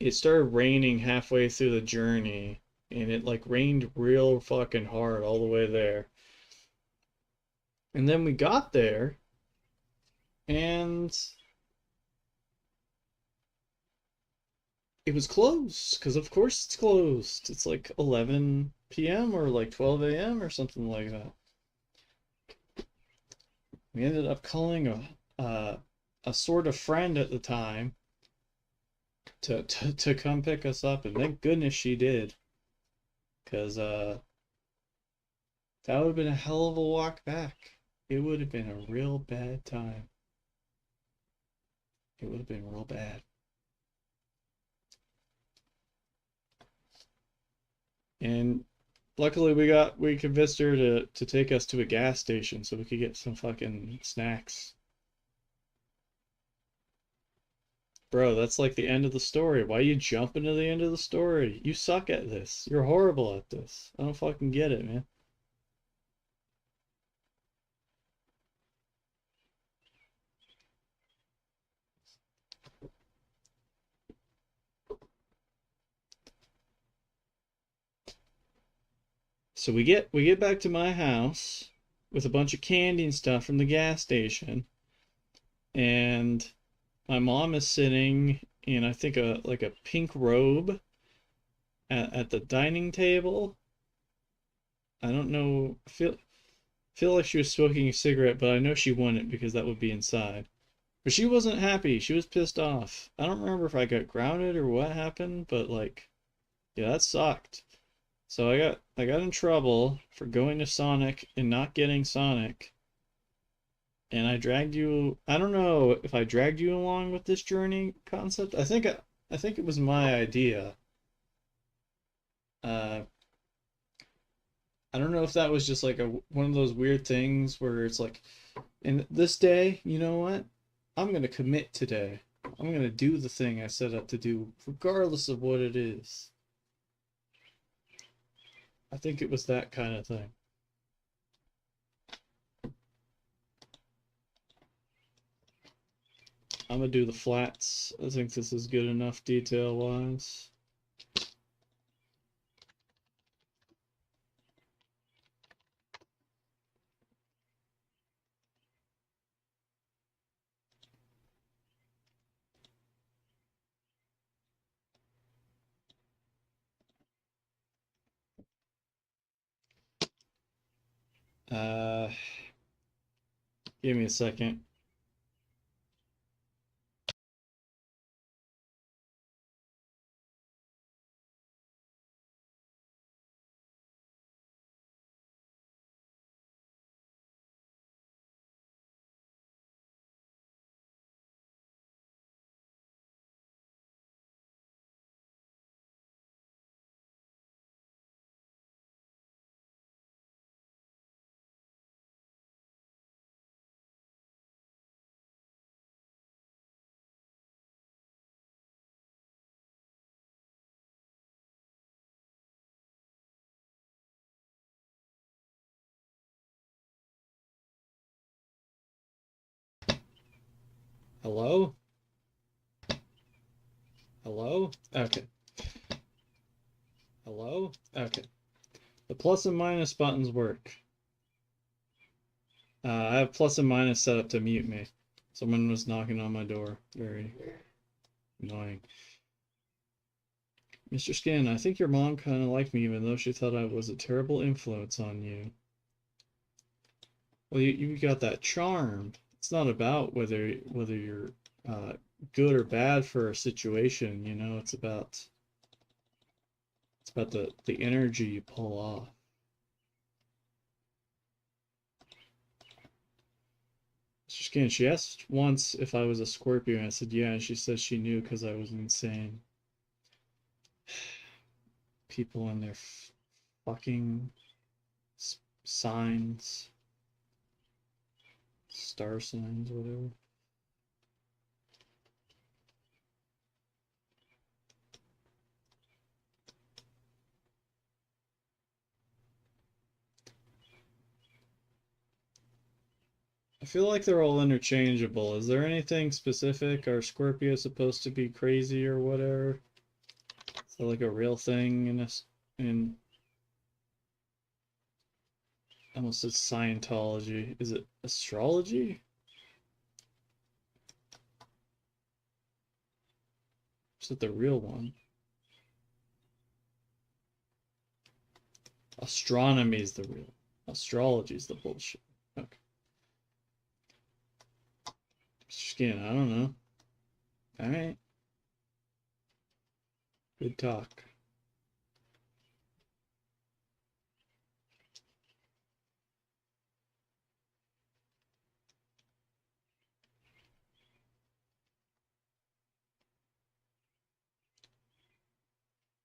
It started raining halfway through the journey, and it like rained real fucking hard all the way there. And then we got there, and it was closed, because of course it's closed. It's like 11 p.m. or like 12 a.m. or something like that. We ended up calling a sort of friend at the time to come pick us up, and thank goodness she did, because that would have been a hell of a walk back. It would have been a real bad time. It would have been real bad. And luckily we convinced her to take us to a gas station so we could get some fucking snacks. Bro, that's like the end of the story. Why you jumping to the end of the story? You suck at this. You're horrible at this. I don't fucking get it, man. So we get back to my house with a bunch of candy and stuff from the gas station, and my mom is sitting in, I think, a like a pink robe at the dining table. I don't know. Feel like she was smoking a cigarette, but I know she wouldn't because that would be inside. But she wasn't happy. She was pissed off. I don't remember if I got grounded or what happened, but like, yeah, that sucked. So I got in trouble for going to Sonic and not getting Sonic. And I dragged you. I don't know if I dragged you along with this journey concept. I think it was my idea. Uh, I don't know if that was just like a one of those weird things where it's like, and this day, you know what? I'm gonna commit today. I'm gonna do the thing I set out to do, regardless of what it is. I think it was that kind of thing. I'm gonna do the flats. I think this is good enough detail wise. Uh, Give me a second. Hello? Hello? Okay. Hello? Okay. The plus and minus buttons work. I have plus and minus set up to mute me. Someone was knocking on my door. Very annoying. Mr. Skin, I think your mom kind of liked me even though she thought I was a terrible influence on you. Well, you got that charm. It's not about whether you're good or bad for a situation, you know, it's about the energy you pull off. Mr. Skin, she asked once if I was a Scorpio, and I said yeah, and she said she knew because I was insane. People and their fucking signs, star signs, whatever. I feel like they're all interchangeable. Is there anything specific? Are Scorpios supposed to be crazy or whatever? Is that like a real thing in this? In I almost said Scientology. Is it astrology? Is it the real one? Astronomy is the real. Astrology is the bullshit. Okay. Skin, I don't know. Alright. Good talk.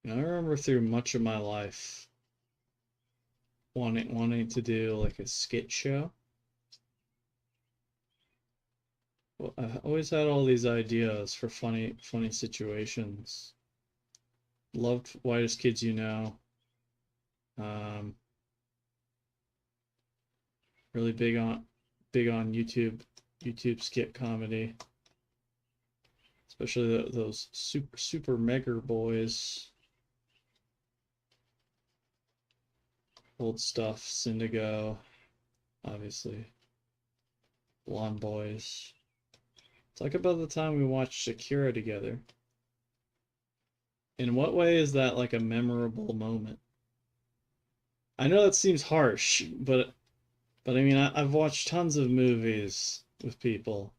I remember through much of my life wanting to do like a skit show. Well, I always had all these ideas for funny situations. Loved Whitest Kids You Know. Really big on YouTube skit comedy, especially those super mega boys. Old stuff, Syndigo, obviously. Blonde Boys. Talk about the time we watched Shakira together. In what way is that like a memorable moment? I know that seems harsh, but I mean I've watched tons of movies with people.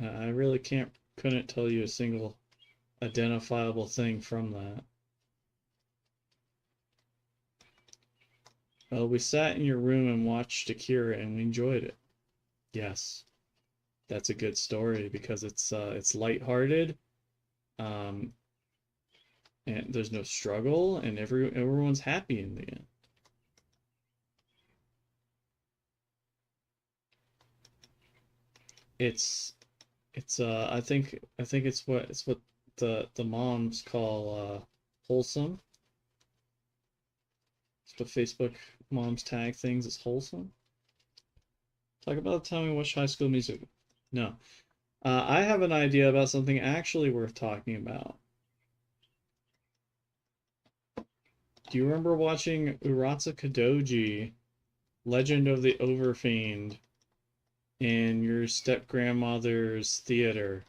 I really couldn't tell you a single identifiable thing from that. We sat in your room and watched Akira and we enjoyed it. Yes, that's a good story because it's lighthearted, um, and there's no struggle, and everyone's happy in the end. It's I think it's what the moms call wholesome. It's what Facebook moms tag things as wholesome. Talk about the time we watched High School Musical. No. I have an idea about something actually worth talking about. Do you remember watching Uratsu Kadoji, Legend of the Overfiend, in your step-grandmother's theater?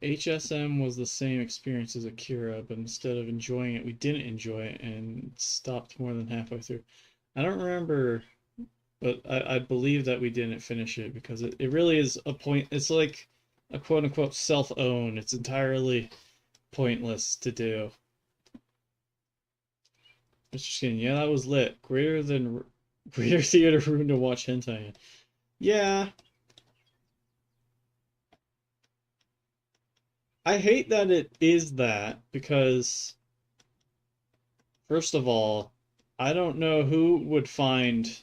HSM was the same experience as Akira, but instead of enjoying it, we didn't enjoy it and stopped more than halfway through. I don't remember, but I believe that we didn't finish it because it really is a point. It's like a quote unquote self-own. It's entirely pointless to do. Mr. Skin, yeah, that was lit. Greater theater room to watch hentai in. Yeah, I hate that it is that because first of all, I don't know who would find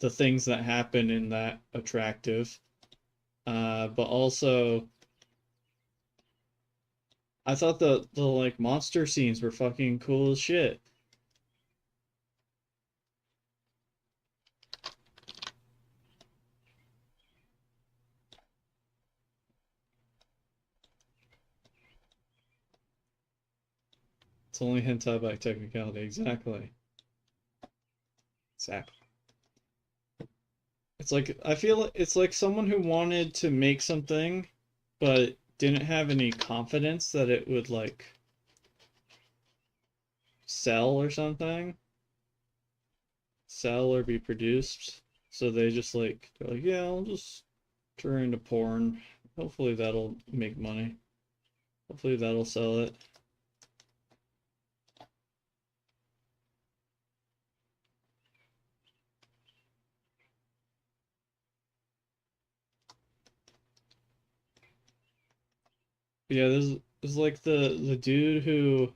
the things that happen in that attractive. But also I thought the like monster scenes were fucking cool as shit. It's only hentai by technicality, exactly. Exactly. It's like I feel it's like someone who wanted to make something but didn't have any confidence that it would like sell or something, sell or be produced. So they just like they're like, yeah, I'll just turn into porn. Hopefully that'll make money. Hopefully that'll sell it. But yeah, there's like the dude who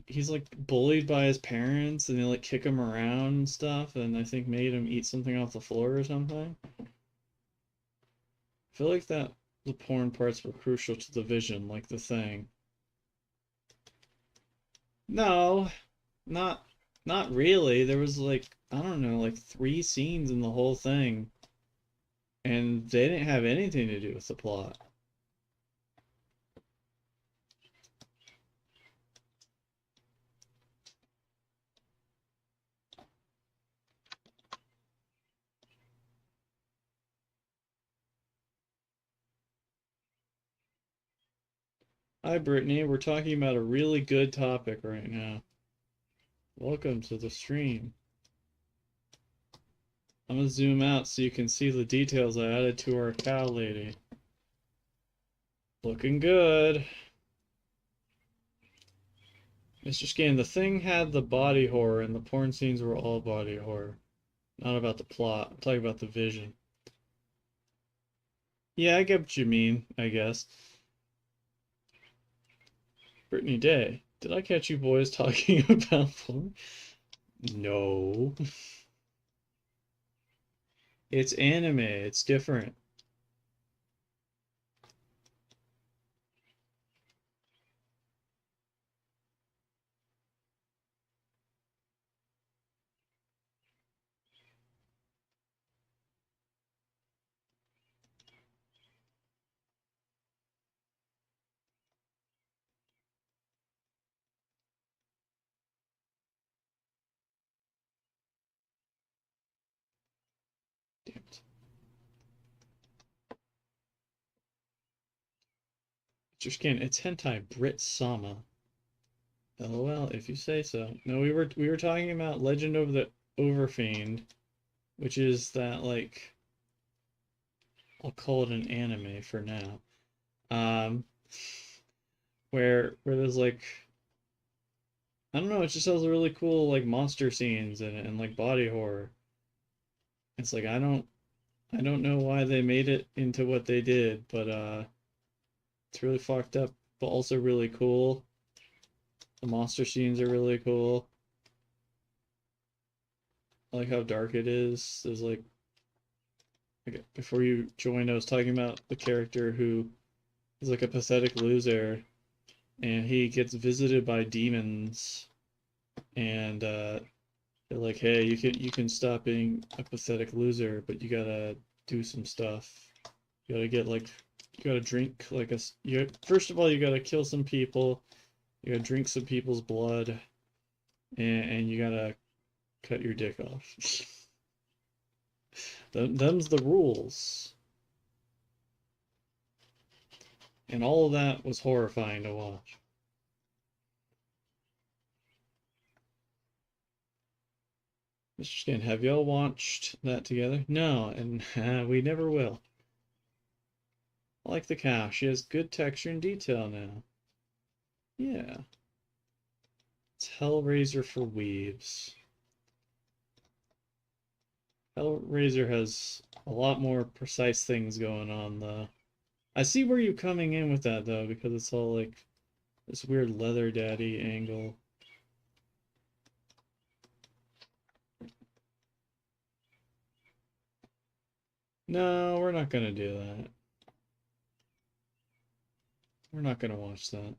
he's like bullied by his parents and they like kick him around and stuff and I think made him eat something off the floor or something. I feel like that the porn parts were crucial to the vision, like the thing. No, not not really. There was like I don't know, like three scenes in the whole thing, and they didn't have anything to do with the plot. Hi, Brittany. We're talking about a really good topic right now. Welcome to the stream. I'm gonna zoom out so you can see the details I added to our cow lady. Looking good. Mr. Scan, the thing had the body horror and the porn scenes were all body horror. Not about the plot. I'm talking about the vision. Yeah, I get what you mean, I guess. Brittany Day. Did I catch you boys talking about porn? No. It's anime. It's different. Damn it. Mr. Scan, it's hentai Brit Sama. LOL, if you say so. No, we were talking about Legend of the Overfiend, which is that like I'll call it an anime for now. Um, where there's like I don't know, it just has really cool like monster scenes and like body horror. It's like I don't know why they made it into what they did, but it's really fucked up, but also really cool. The monster scenes are really cool. I like how dark it is. There's like okay, before you joined, I was talking about the character who is like a pathetic loser, and he gets visited by demons, and they're like, "Hey, you can stop being a pathetic loser, but you gotta do some stuff. You gotta get like, you gotta drink like you first of all you gotta kill some people, you gotta drink some people's blood, and you gotta cut your dick off. Them's the rules." And all of that was horrifying to watch. Mr. Skin, have y'all watched that together? No, and we never will. I like the cow. She has good texture and detail now. Yeah. It's Hellraiser for weaves. Hellraiser has a lot more precise things going on, though. I see where you're coming in with that, though, because it's all like this weird leather daddy angle. No, we're not gonna do that. We're not gonna watch that.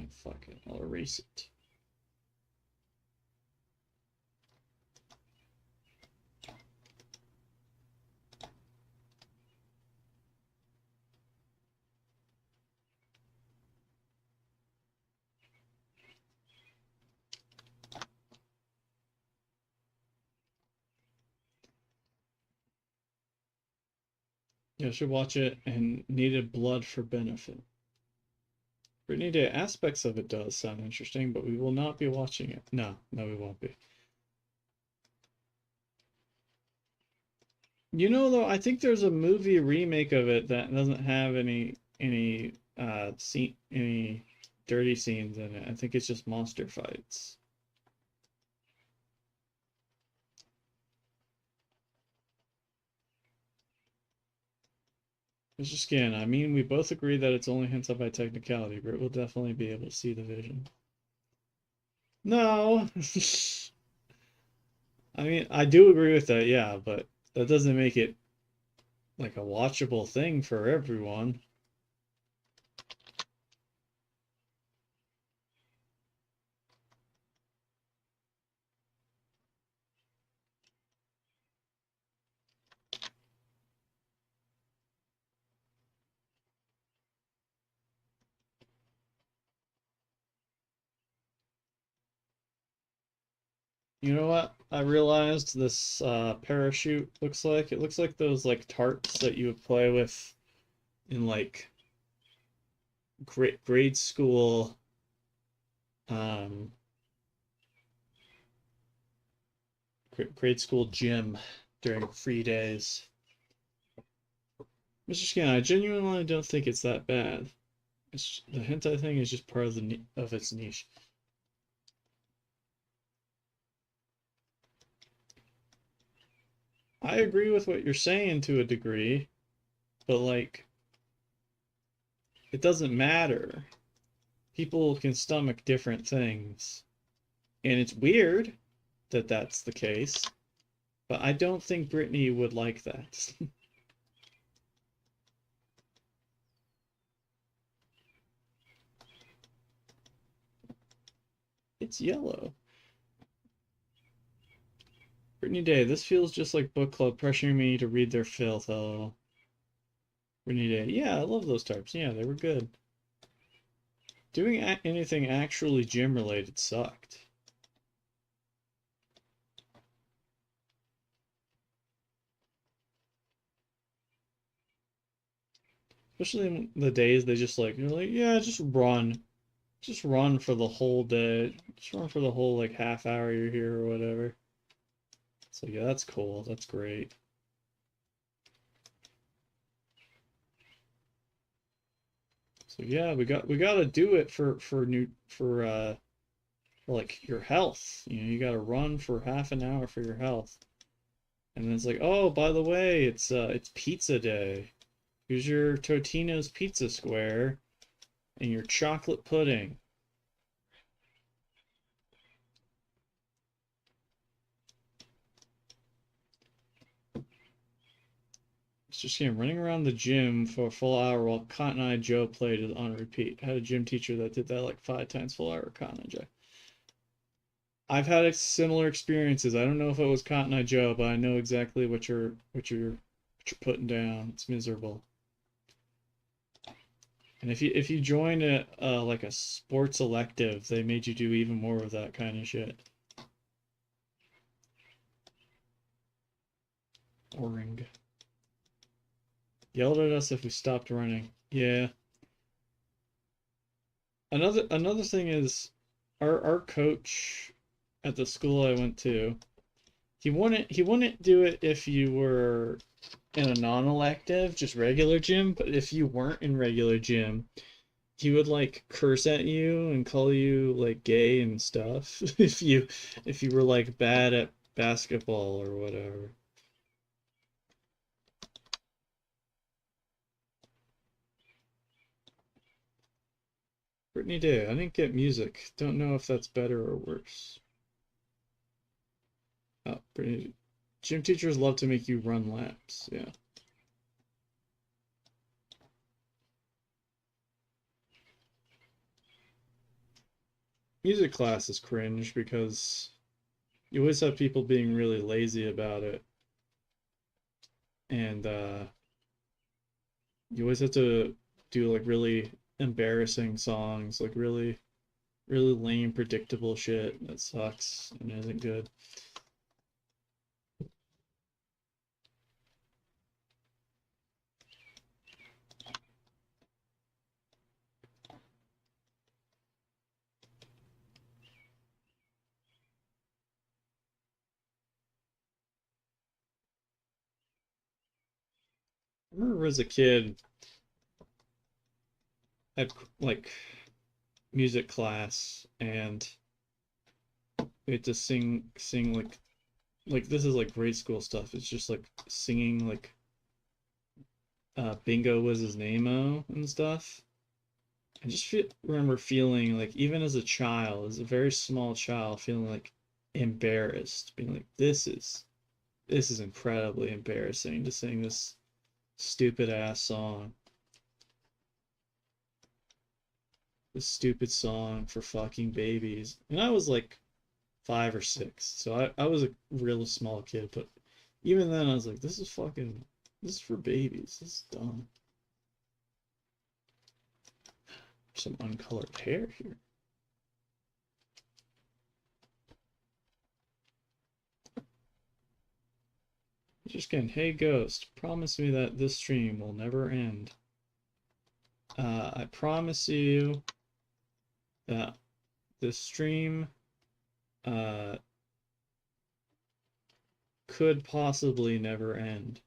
Oh, fuck it, I'll erase it. Yeah, I should watch it and needed blood for benefit. Brittany Day aspects of it does sound interesting, but we will not be watching it. No, we won't be. You know, though, I think there's a movie remake of it that doesn't have any dirty scenes in it. I think it's just monster fights. Mr. Skin, I mean, we both agree that it's only hinted by technicality. Britt will definitely be able to see the vision. No! I mean, I do agree with that, yeah, but that doesn't make it like a watchable thing for everyone. You know what? I realized this parachute looks like. It looks like those like tarts that you would play with in like grade school um grade school gym during free days. Mr. Scan, I genuinely don't think it's that bad. The hentai thing is just part of of its niche. I agree with what you're saying to a degree, but like it doesn't matter. People can stomach different things. And it's weird that that's the case, but I don't think Brittany would like that. It's yellow. Brittany Day, this feels just like book club pressuring me to read their filth. Oh, Brittany Day, yeah, I love those tarps. Yeah, they were good. Doing anything actually gym related sucked. Especially in the days they just like, you're like, yeah, just run. Just run for the whole day. Just run for the whole like half hour you're here or whatever. So yeah, that's cool. That's great. So yeah, we gotta do it for like your health. You know, you gotta run for half an hour for your health. And then it's like, oh, by the way, it's pizza day. Here's your Totino's pizza square and your chocolate pudding. It's just him running around the gym for a full hour while Cotton Eye Joe played it on repeat. I had a gym teacher that did that like 5 times full hour Cotton Eye Joe. I've had similar experiences. I don't know if it was Cotton Eye Joe, but I know exactly what you're putting down. It's miserable. And if you join a like a sports elective, they made you do even more of that kind of shit. Oring. Yelled at us if we stopped running. Yeah. Another thing is our coach at the school I went to, he wouldn't do it if you were in a non-elective, just regular gym, but if you weren't in regular gym, he would like curse at you and call you like gay and stuff if you were like bad at basketball or whatever. Brittany Day, I didn't get music. Don't know if that's better or worse. Oh, Brittany. Gym teachers love to make you run laps. Yeah. Music class is cringe because you always have people being really lazy about it. And you always have to do like really embarrassing songs, like really, really lame, predictable shit that sucks and isn't good. I remember as a kid, I had like music class and we had to sing like this is like grade school stuff. It's just like singing like Bingo was his name-o and stuff. I just remember feeling like even as a child, as a very small child, feeling like embarrassed, being like this is incredibly embarrassing to sing this stupid ass song. This stupid song for fucking babies. And I was like 5 or 6, so I was a real small kid, but even then I was like, this is for babies. This is dumb. Some uncolored hair here. Just kidding. Hey Ghost, promise me that this stream will never end. I promise you that this stream uh, could possibly never end.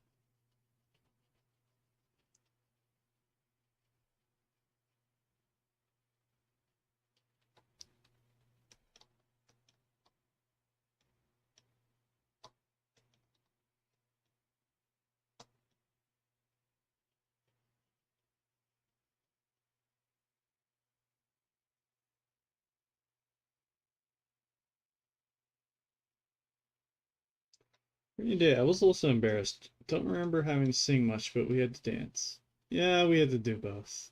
Pretty day. I was also embarrassed. Don't remember having to sing much, but we had to dance. Yeah, we had to do both.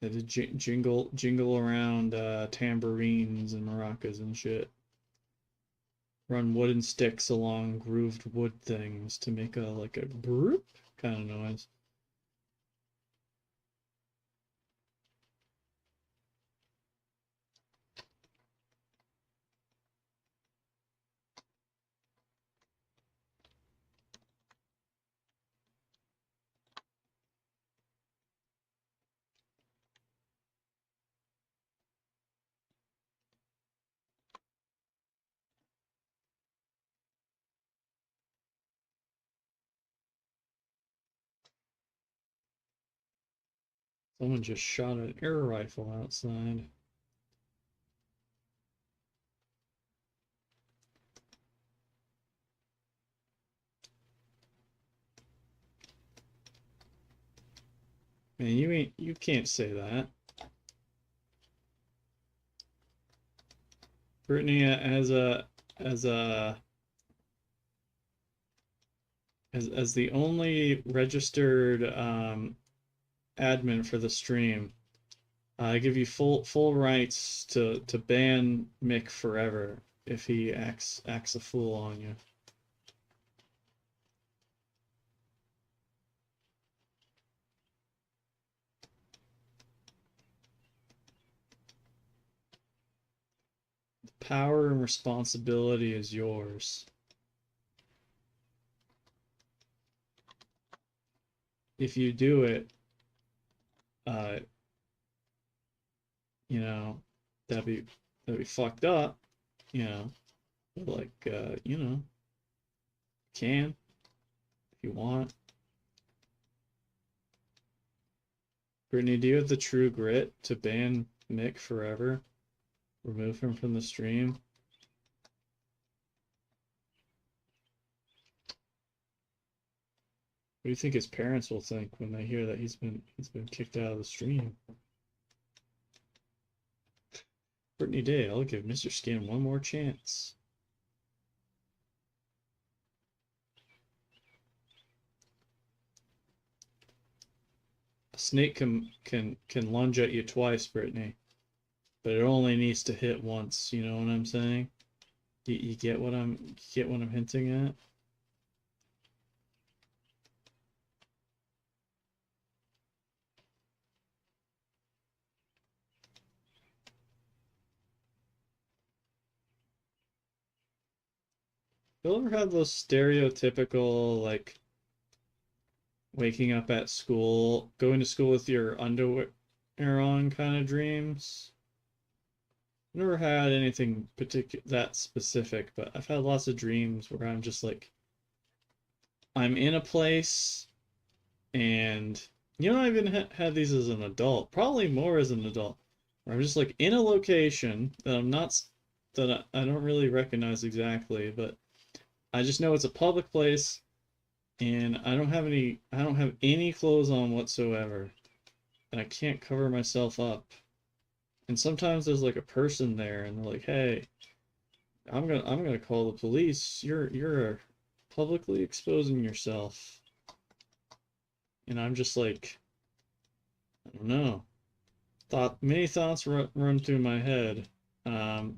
Had to jingle around tambourines and maracas and shit. Run wooden sticks along grooved wood things to make a like a broop kind of noise. Someone just shot an air rifle outside. Man, you can't say that. Brittany as a as the only registered admin for the stream, I give you full rights to ban Mick forever if he acts a fool on you. Power and responsibility is yours. If you do it, uh, you know, that'd be fucked up, you know. But like, you know, can, if you want. Brittany, do you have the true grit to ban Mick forever? Remove him from the stream? What do you think his parents will think when they hear that he's been kicked out of the stream? Brittany Day, I'll give Mr. Skin one more chance. A snake can lunge at you twice, Brittany, but it only needs to hit once. You know what I'm saying? You get what I'm hinting at? You ever have those stereotypical, like, waking up at school, going to school with your underwear on kind of dreams? I've never had anything that specific, but I've had lots of dreams where I'm just like, I'm in a place, and you know, I've even had these as an adult, probably more as an adult, where I'm just like in a location that I'm not, that I don't really recognize exactly, but I just know it's a public place, and I don't have any clothes on whatsoever, and I can't cover myself up. And sometimes there's like a person there, and they're like, "Hey, I'm gonna call the police. You're publicly exposing yourself." And I'm just like, I don't know. Many thoughts run through my head. Um,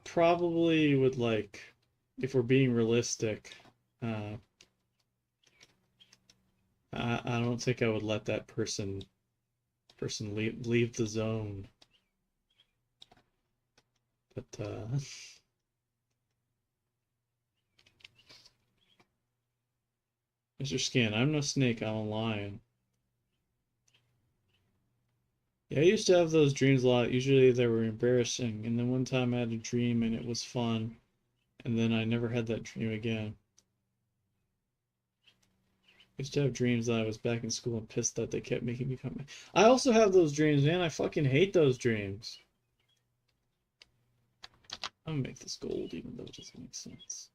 Probably would, like, if we're being realistic, uh, I don't think I would let that person leave the zone. But Mr. Skin, I'm no snake, I'm a lion. Yeah, I used to have those dreams a lot. Usually they were embarrassing, and then one time I had a dream and it was fun, and then I never had that dream again. I used to have dreams that I was back in school and pissed that they kept making me come back. I also have those dreams, man. I fucking hate those dreams. I'm gonna make this gold even though it doesn't make sense.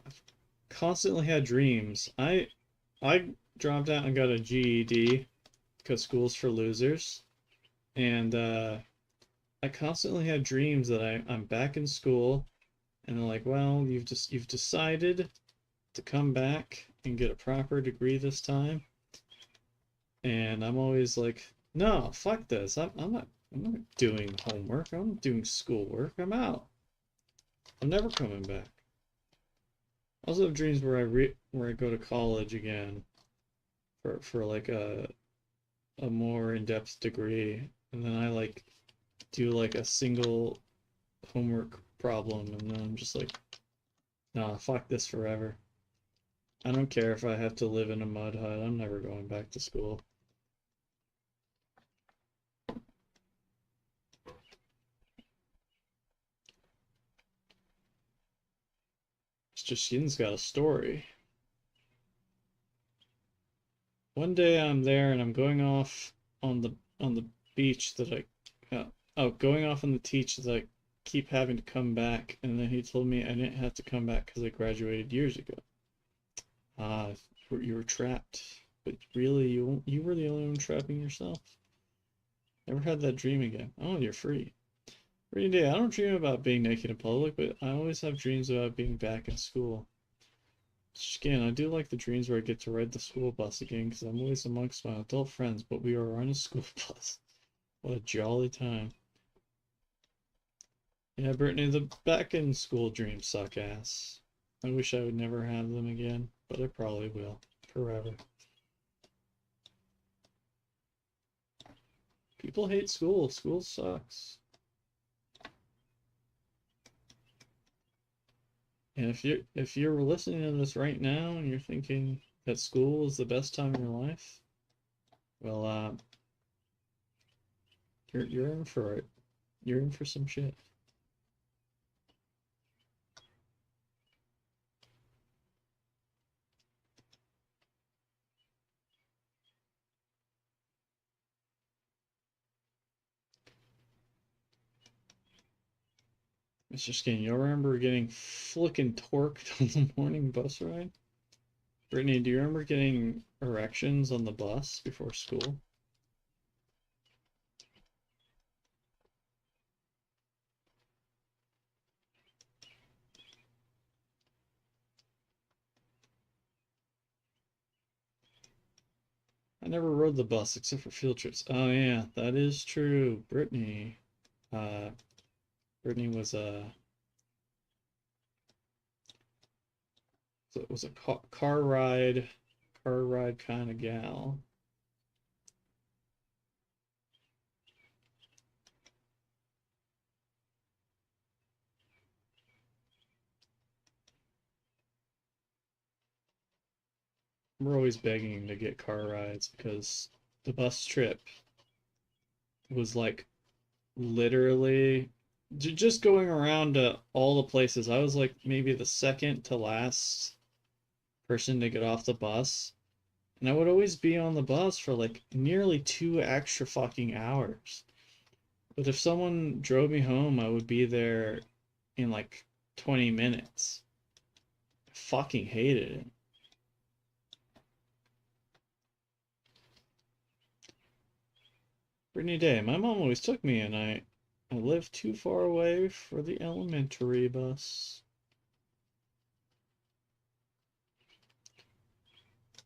I've constantly had dreams. I dropped out and got a GED because school's for losers. And I constantly had dreams that I'm back in school, and they're like, well, you've decided to come back and get a proper degree this time. And I'm always like, no, fuck this. I'm not doing homework. I'm doing schoolwork. I'm out. I'm never coming back. I also have dreams where I go to college again for like a more in-depth degree, and then I like do like a single homework problem, and then I'm just like, nah, fuck this forever. I don't care if I have to live in a mud hut. I'm never going back to school. Mr. Skin's got a story. One day I'm there and I'm going off on the beach that going off on the teach that I keep having to come back, and then he told me I didn't have to come back because I graduated years ago. You were trapped, but really you were the only one trapping yourself. Never had that dream again. Oh, you're free. Every day, I don't dream about being naked in public, but I always have dreams about being back in school. Again, I do like the dreams where I get to ride the school bus again, because I'm always amongst my adult friends, but we are on a school bus. What a jolly time. Yeah, Brittany, the back in school dreams suck ass. I wish I would never have them again, but I probably will. Forever. People hate school. School sucks. And if you're listening to this right now and you're thinking that school is the best time in your life, well, you're in for it. You're in for some shit. Mr. Skin, you remember getting flicking torqued on the morning bus ride? Brittany, do you remember getting erections on the bus before school? I never rode the bus except for field trips. Oh yeah, that is true. Brittany. Uh, Brittany was a car ride kind of gal. We're always begging to get car rides because the bus trip was like literally just going around to all the places. I was like maybe the second to last person to get off the bus. And I would always be on the bus for like nearly 2 extra fucking hours. But if someone drove me home, I would be there in like 20 minutes. I fucking hated it. Brittany Day, my mom always took me, and I lived too far away for the elementary bus.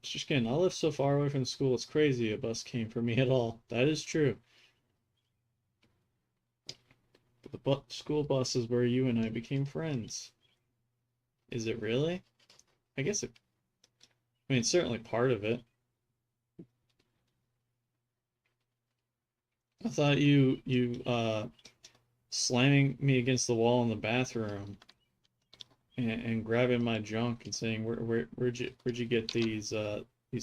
Just kidding. I live so far away from the school, it's crazy a bus came for me at all. That is true. But the school bus is where you and I became friends. Is it really? I guess it, I mean, it's certainly part of it. I thought you slamming me against the wall in the bathroom and grabbing my junk and saying, where'd you get these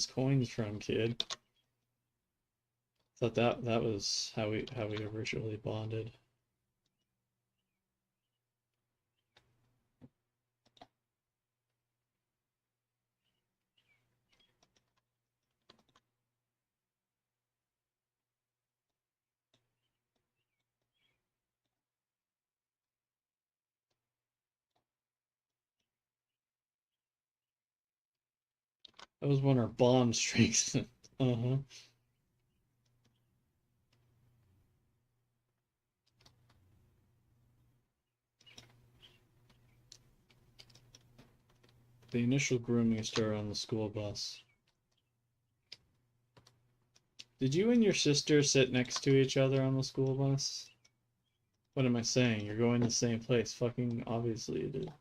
coins from, kid? Thought that was how we originally bonded. That was when our bond strengthened. Uh-huh. The initial grooming started on the school bus. Did you and your sister sit next to each other on the school bus? What am I saying? You're going to the same place. Fucking obviously you did.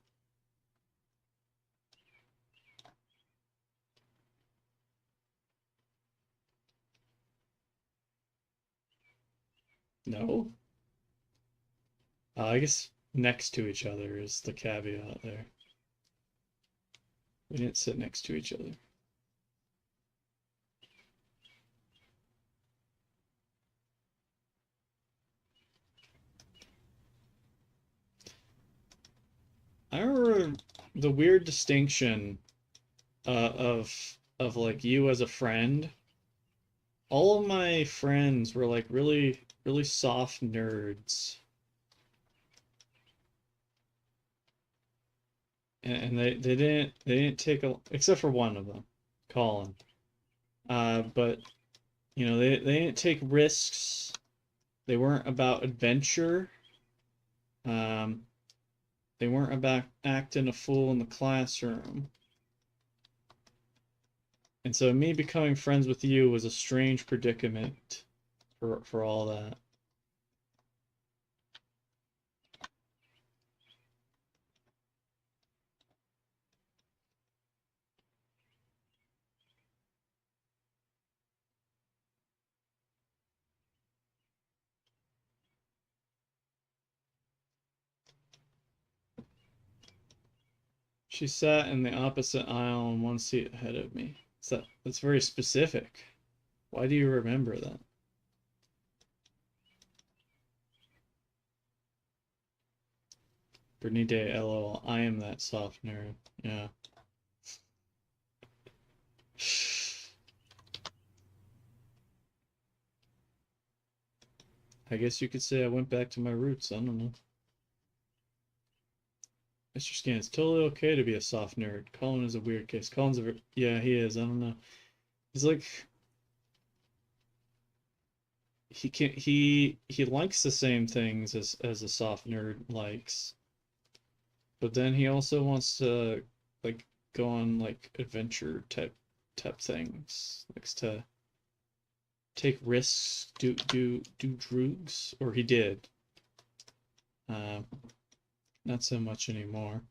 No? I guess next to each other is the caveat there. We didn't sit next to each other. I remember the weird distinction of like you as a friend. All of my friends were like really soft nerds, and they didn't take a except for one of them, Colin. But you know they didn't take risks. They weren't about adventure. Um, they weren't about acting a fool in the classroom. And so me becoming friends with you was a strange predicament for all that. She sat in the opposite aisle and one seat ahead of me. That's very specific. Why do you remember that? Brittany Day, lol. I am that soft nerd. Yeah. I guess you could say I went back to my roots. I don't know. Mr. Scan, it's totally okay to be a soft nerd. Colin is a weird case. Colin's a yeah, he is. I don't know. He's like he likes the same things as a soft nerd likes, but then he also wants to like go on like adventure type things. Likes to take risks, do drugs, or he did. Um, Not so much anymore.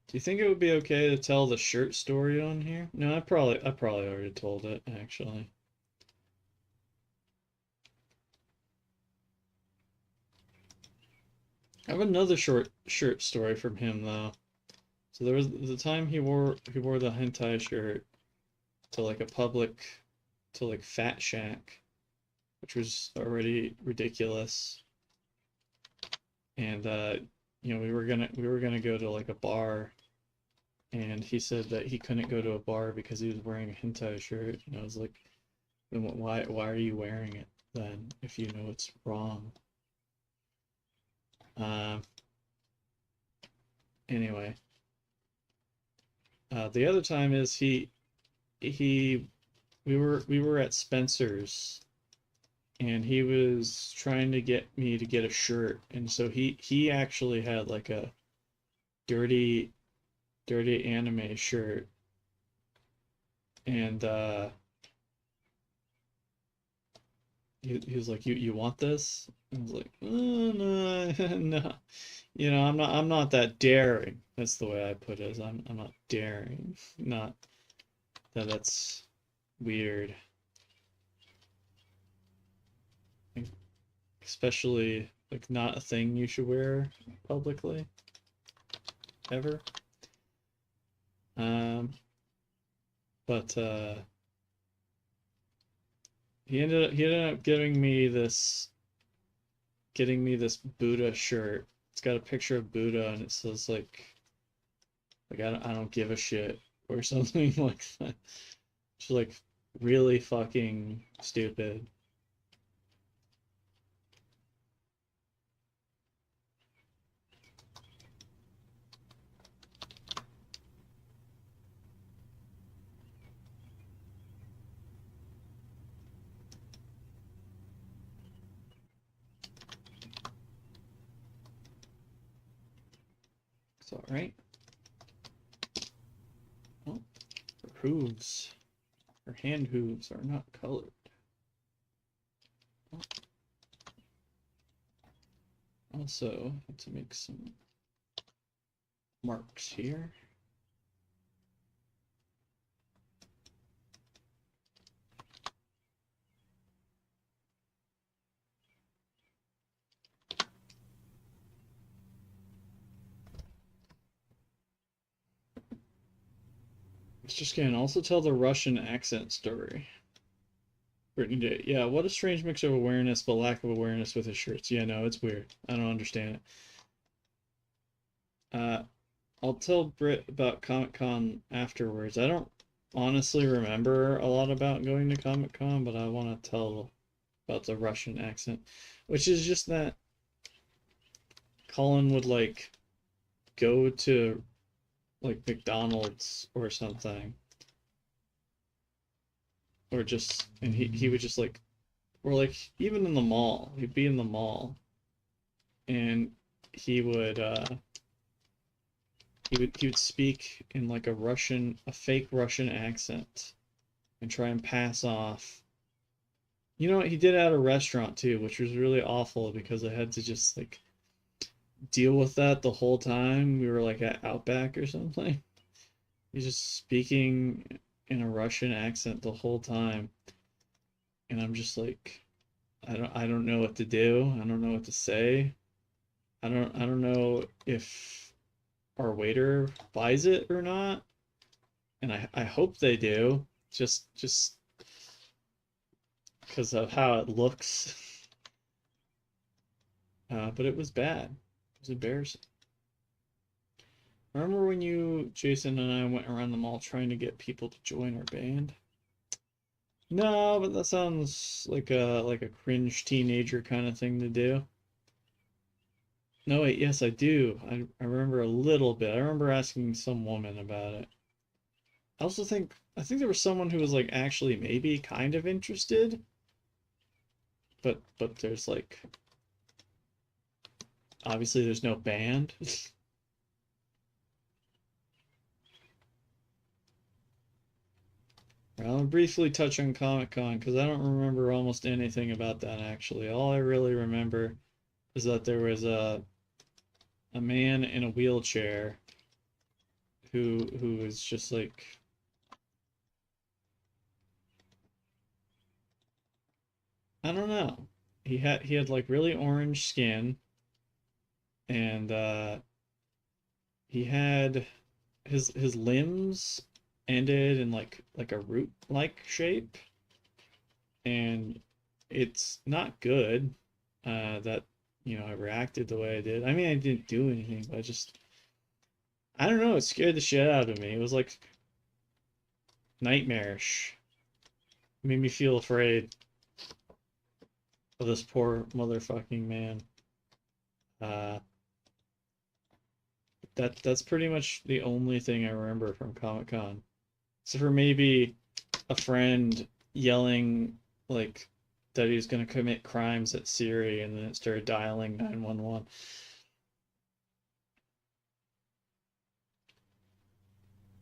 Do you think it would be okay to tell the shirt story on here? No, I probably already told it actually. I have another short shirt story from him though. So there was the time he wore the hentai shirt to like a public to like Fat Shack, which was already ridiculous. And we were gonna go to like a bar, and he said that he couldn't go to a bar because he was wearing a hentai shirt, and I was like, then why are you wearing it then if you know it's wrong? Um, anyway, the other time is he we were at Spencer's, and he was trying to get me to get a shirt, and so he actually had like a dirty anime shirt, and he was like, you want this? I was like, oh, no, no, I'm not that daring. That's the way I put it. Is I'm not daring. Not that's weird. Especially like not a thing you should wear publicly ever. Um, but he ended up getting me this Buddha shirt. It's got a picture of Buddha and it says like I don't give a shit or something like that. It's like really fucking stupid. It's all right. Oh, her hooves, her hand hooves are not colored. Oh, also, have to make some marks here. Let's just gonna also tell the Russian accent story. Brittany Day. Yeah, what a strange mix of awareness but lack of awareness with his shirts. Yeah, no, it's weird. I don't understand it. I'll tell Britt about Comic Con afterwards. I don't honestly remember a lot about going to Comic Con, but I want to tell about the Russian accent, which is just that Colin would like go to like McDonald's or something, or just and he would just like or like even in the mall, he'd be in the mall and he would he would speak in like a fake Russian accent and try and pass off. You know what? He did at a restaurant too, which was really awful because I had to just like deal with that the whole time. We were like at Outback or something. He's just speaking in a Russian accent the whole time. And I'm just like, I don't know what to do. I don't know what to say. I don't know if our waiter buys it or not. And I hope they do. Just because of how it looks. But it was bad. It was embarrassing. Remember when Jason and I went around the mall trying to get people to join our band? No, but that sounds like a cringe teenager kind of thing to do. No, wait, yes, I do. I remember a little bit. I remember asking some woman about it. I think there was someone who was like actually maybe kind of interested, but there's like obviously there's no band. I'll briefly touch on Comic Con because I don't remember almost anything about that actually. All I really remember is that there was a man in a wheelchair who was just like I don't know. He had like really orange skin and he had his limbs ended in like a root like shape and it's not good that I reacted the way I did. I mean, I didn't do anything, but I don't know, it scared the shit out of me. It was like nightmarish. It made me feel afraid of this poor motherfucking man. Uh, that's pretty much the only thing I remember from Comic Con. So for maybe a friend yelling like that he was gonna commit crimes at Siri and then it started dialing 911.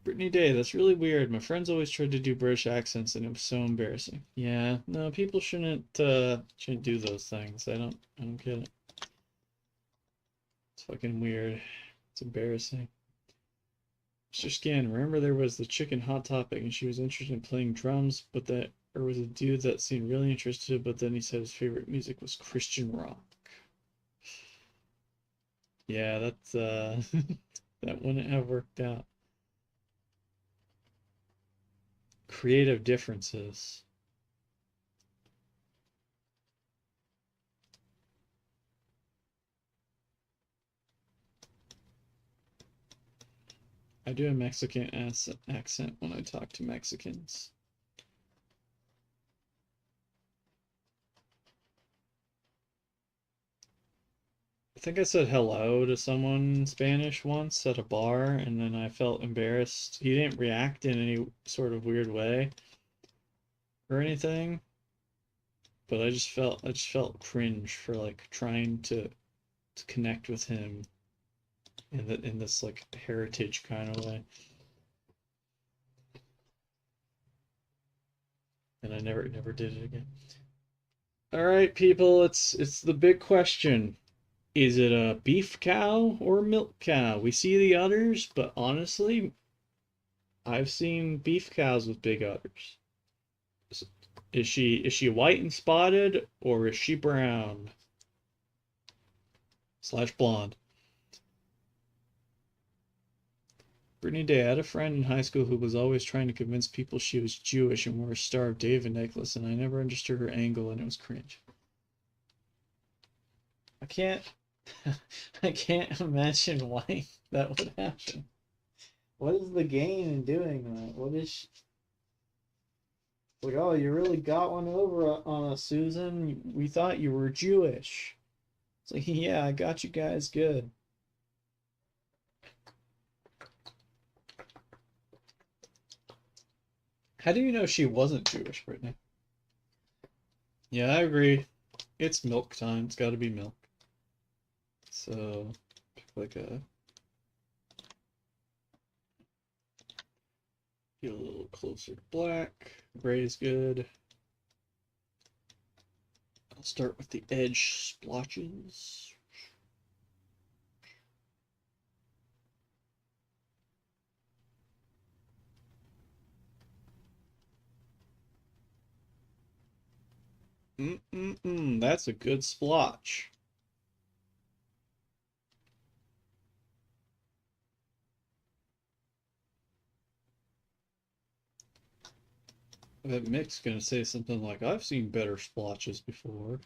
Brittany Day, that's really weird. My friends always tried to do British accents and it was so embarrassing. Yeah, no, people shouldn't do those things. I don't get it. It's fucking weird. It's embarrassing. Mr. Scan, remember there was the chicken hot topic and she was interested in playing drums, but that there was a dude that seemed really interested, but then he said his favorite music was Christian rock. Yeah, that's that wouldn't have worked out. Creative differences. I do a Mexican accent when I talk to Mexicans. I think I said hello to someone in Spanish once at a bar, and then I felt embarrassed. He didn't react in any sort of weird way or anything, but I just felt cringe for like trying to connect with him in this like heritage kind of way. And I never did it again. All right, people, it's the big question. Is it a beef cow or a milk cow? We see the udders, but honestly, I've seen beef cows with big udders. Is she white and spotted or is she brown slash blonde? Brittany Day, I had a friend in high school who was always trying to convince people she was Jewish and wore a Star of David necklace, and I never understood her angle, and it was cringe. I can't, I can't imagine why that would happen. What is the gain in doing that? Like, oh, you really got one over on us, Susan. We thought you were Jewish. It's like, yeah, I got you guys good. How do you know she wasn't Jewish, Brittany? Yeah, I agree. It's milk time. It's got to be milk. So, pick like get a little closer to black. Gray is good. I'll start with the edge splotches. That's a good splotch. I bet Mick's gonna say something like, I've seen better splotches before.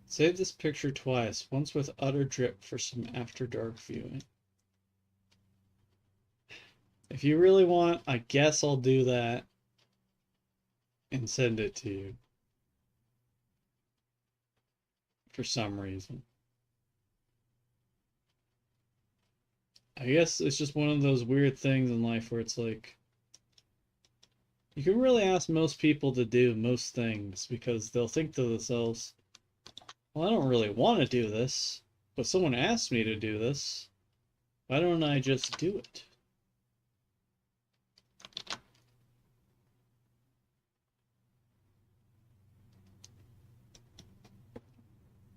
Save this picture twice, once with utter drip for some after dark viewing. If you really want, I guess I'll do that and send it to you for some reason. I guess it's just one of those weird things in life where it's like, you can really ask most people to do most things because they'll think to themselves, well, I don't really want to do this, but someone asked me to do this. Why don't I just do it?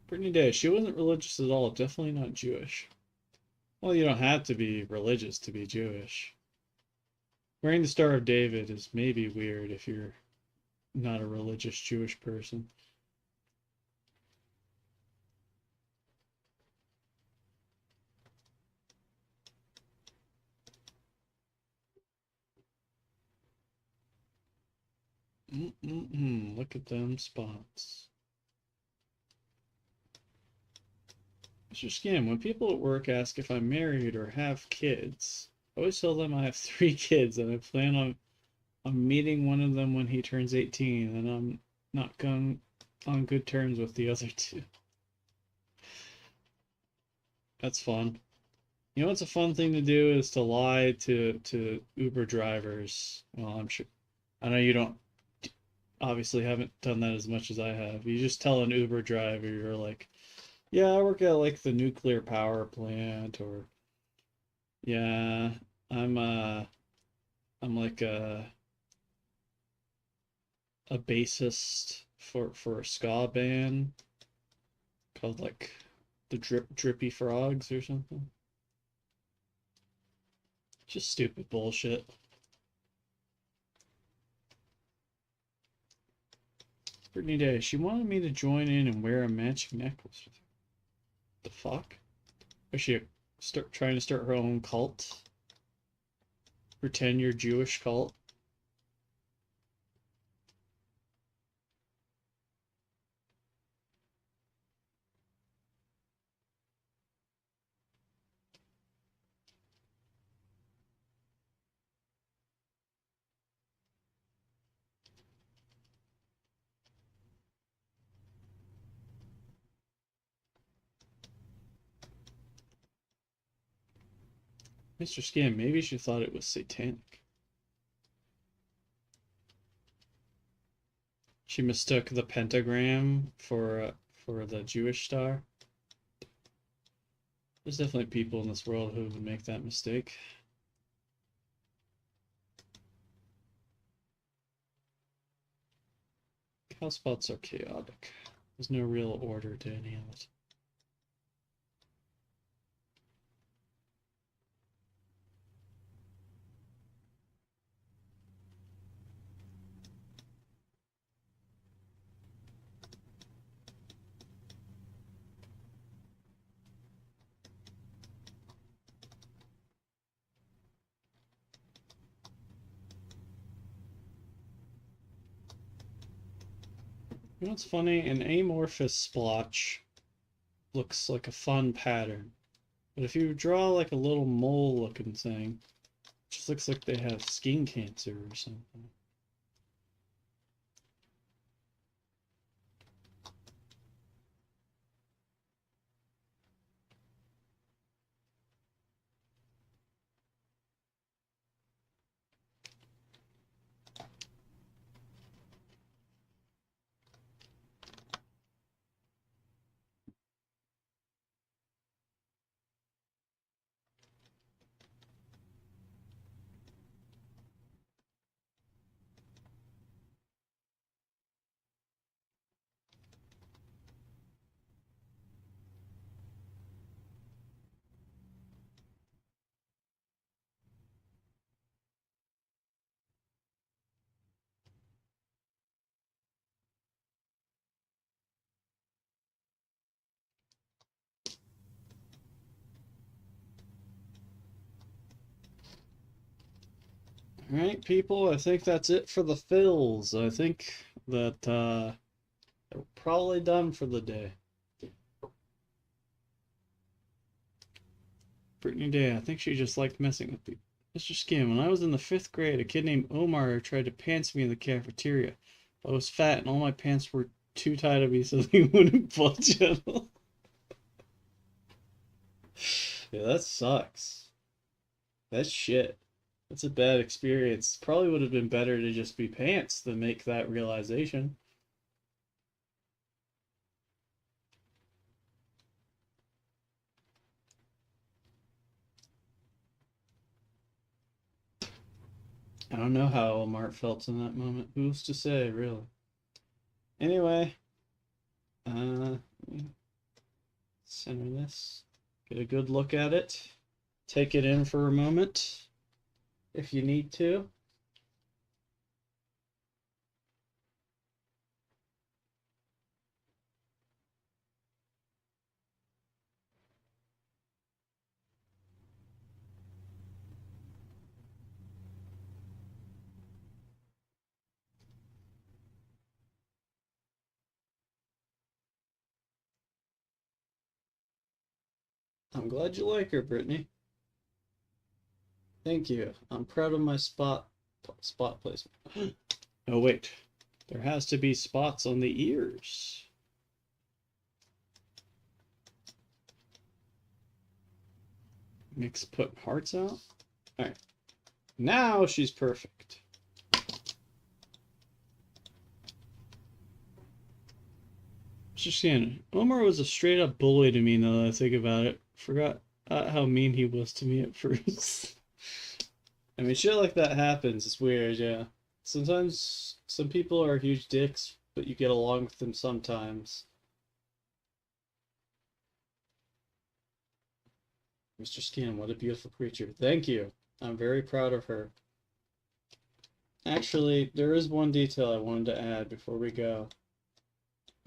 Brittany Day, she wasn't religious at all, definitely not Jewish. Well, you don't have to be religious to be Jewish. Wearing the Star of David is maybe weird if you're not a religious Jewish person. Look at them spots. Mr. Skim, when people at work ask if I'm married or have kids, I always tell them I have 3 kids and I plan on meeting one of them when he turns 18, and I'm not going on good terms with the other 2. That's fun. You know what's a fun thing to do is to lie to Uber drivers. Well, I'm sure I know you don't obviously haven't done that as much as I have. You just tell an Uber driver you're like, "Yeah, I work at like the nuclear power plant," or "Yeah, I'm uh I'm like a bassist for a ska band called like the Drippy Frogs or something." Just stupid bullshit. Brittany Day, she wanted me to join in and wear a matching necklace with her. The fuck? Is she trying to start her own cult? Pretend you're Jewish cult? Mr. Skin, maybe she thought it was satanic. She mistook the pentagram for the Jewish star. There's definitely people in this world who would make that mistake. Cow spots are chaotic. There's no real order to any of it. You know what's funny? An amorphous splotch looks like a fun pattern. But if you draw like a little mole looking thing, it just looks like they have skin cancer or something. Alright, people, I think that's it for the fills. I think that we're probably done for the day. Brittany Day, I think she just liked messing with people. Mr. Skin, when I was in the 5th grade, a kid named Omar tried to pants me in the cafeteria. I was fat and all my pants were too tight on me so they wouldn't bulge at all. Yeah, that sucks. That's shit. That's a bad experience. Probably would have been better to just be pants than make that realization. I don't know how Omar felt in that moment. Who's to say, really? Anyway, uh, center this. Get a good look at it. Take it in for a moment if you need to. I'm glad you like her, Brittany. Thank you. I'm proud of my spot placement. Oh wait, there has to be spots on the ears. Mix put hearts out. All right, now she's perfect. Just saying, Omar was a straight up bully to me now that I think about it. Forgot how mean he was to me at first. I mean, shit like that happens. It's weird, yeah. Sometimes some people are huge dicks, but you get along with them sometimes. Mr. Skin, what a beautiful creature. Thank you. I'm very proud of her. Actually, there is one detail I wanted to add before we go.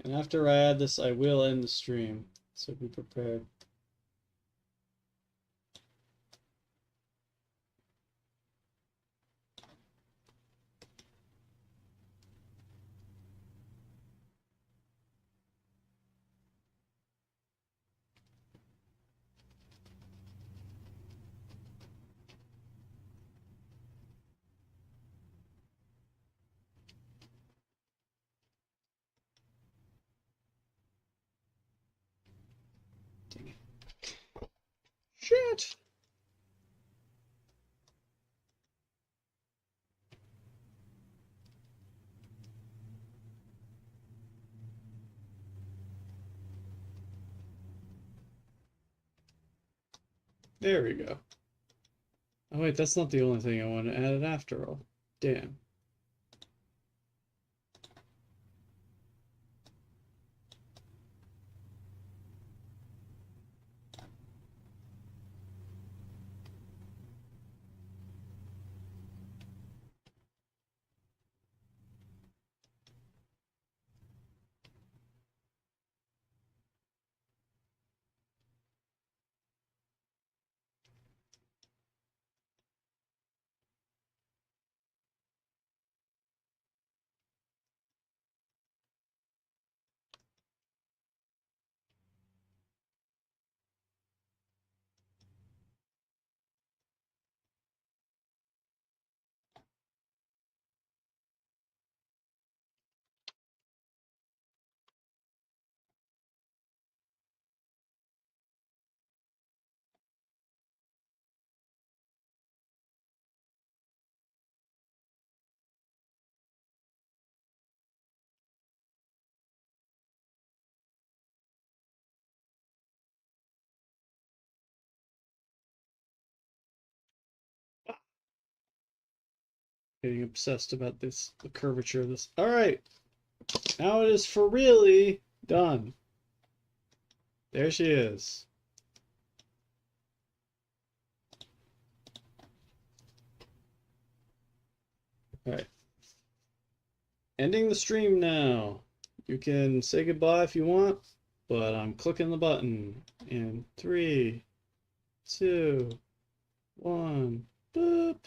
And after I add this, I will end the stream. So be prepared. Dang it. Shit! There we go. Oh wait, that's not the only thing I want to add after all. Damn. Getting obsessed about this, the curvature of this. Alright, now it is for really done. There she is. Alright. Ending the stream now. You can say goodbye if you want, but I'm clicking the button in 3, 2, 1. Boop.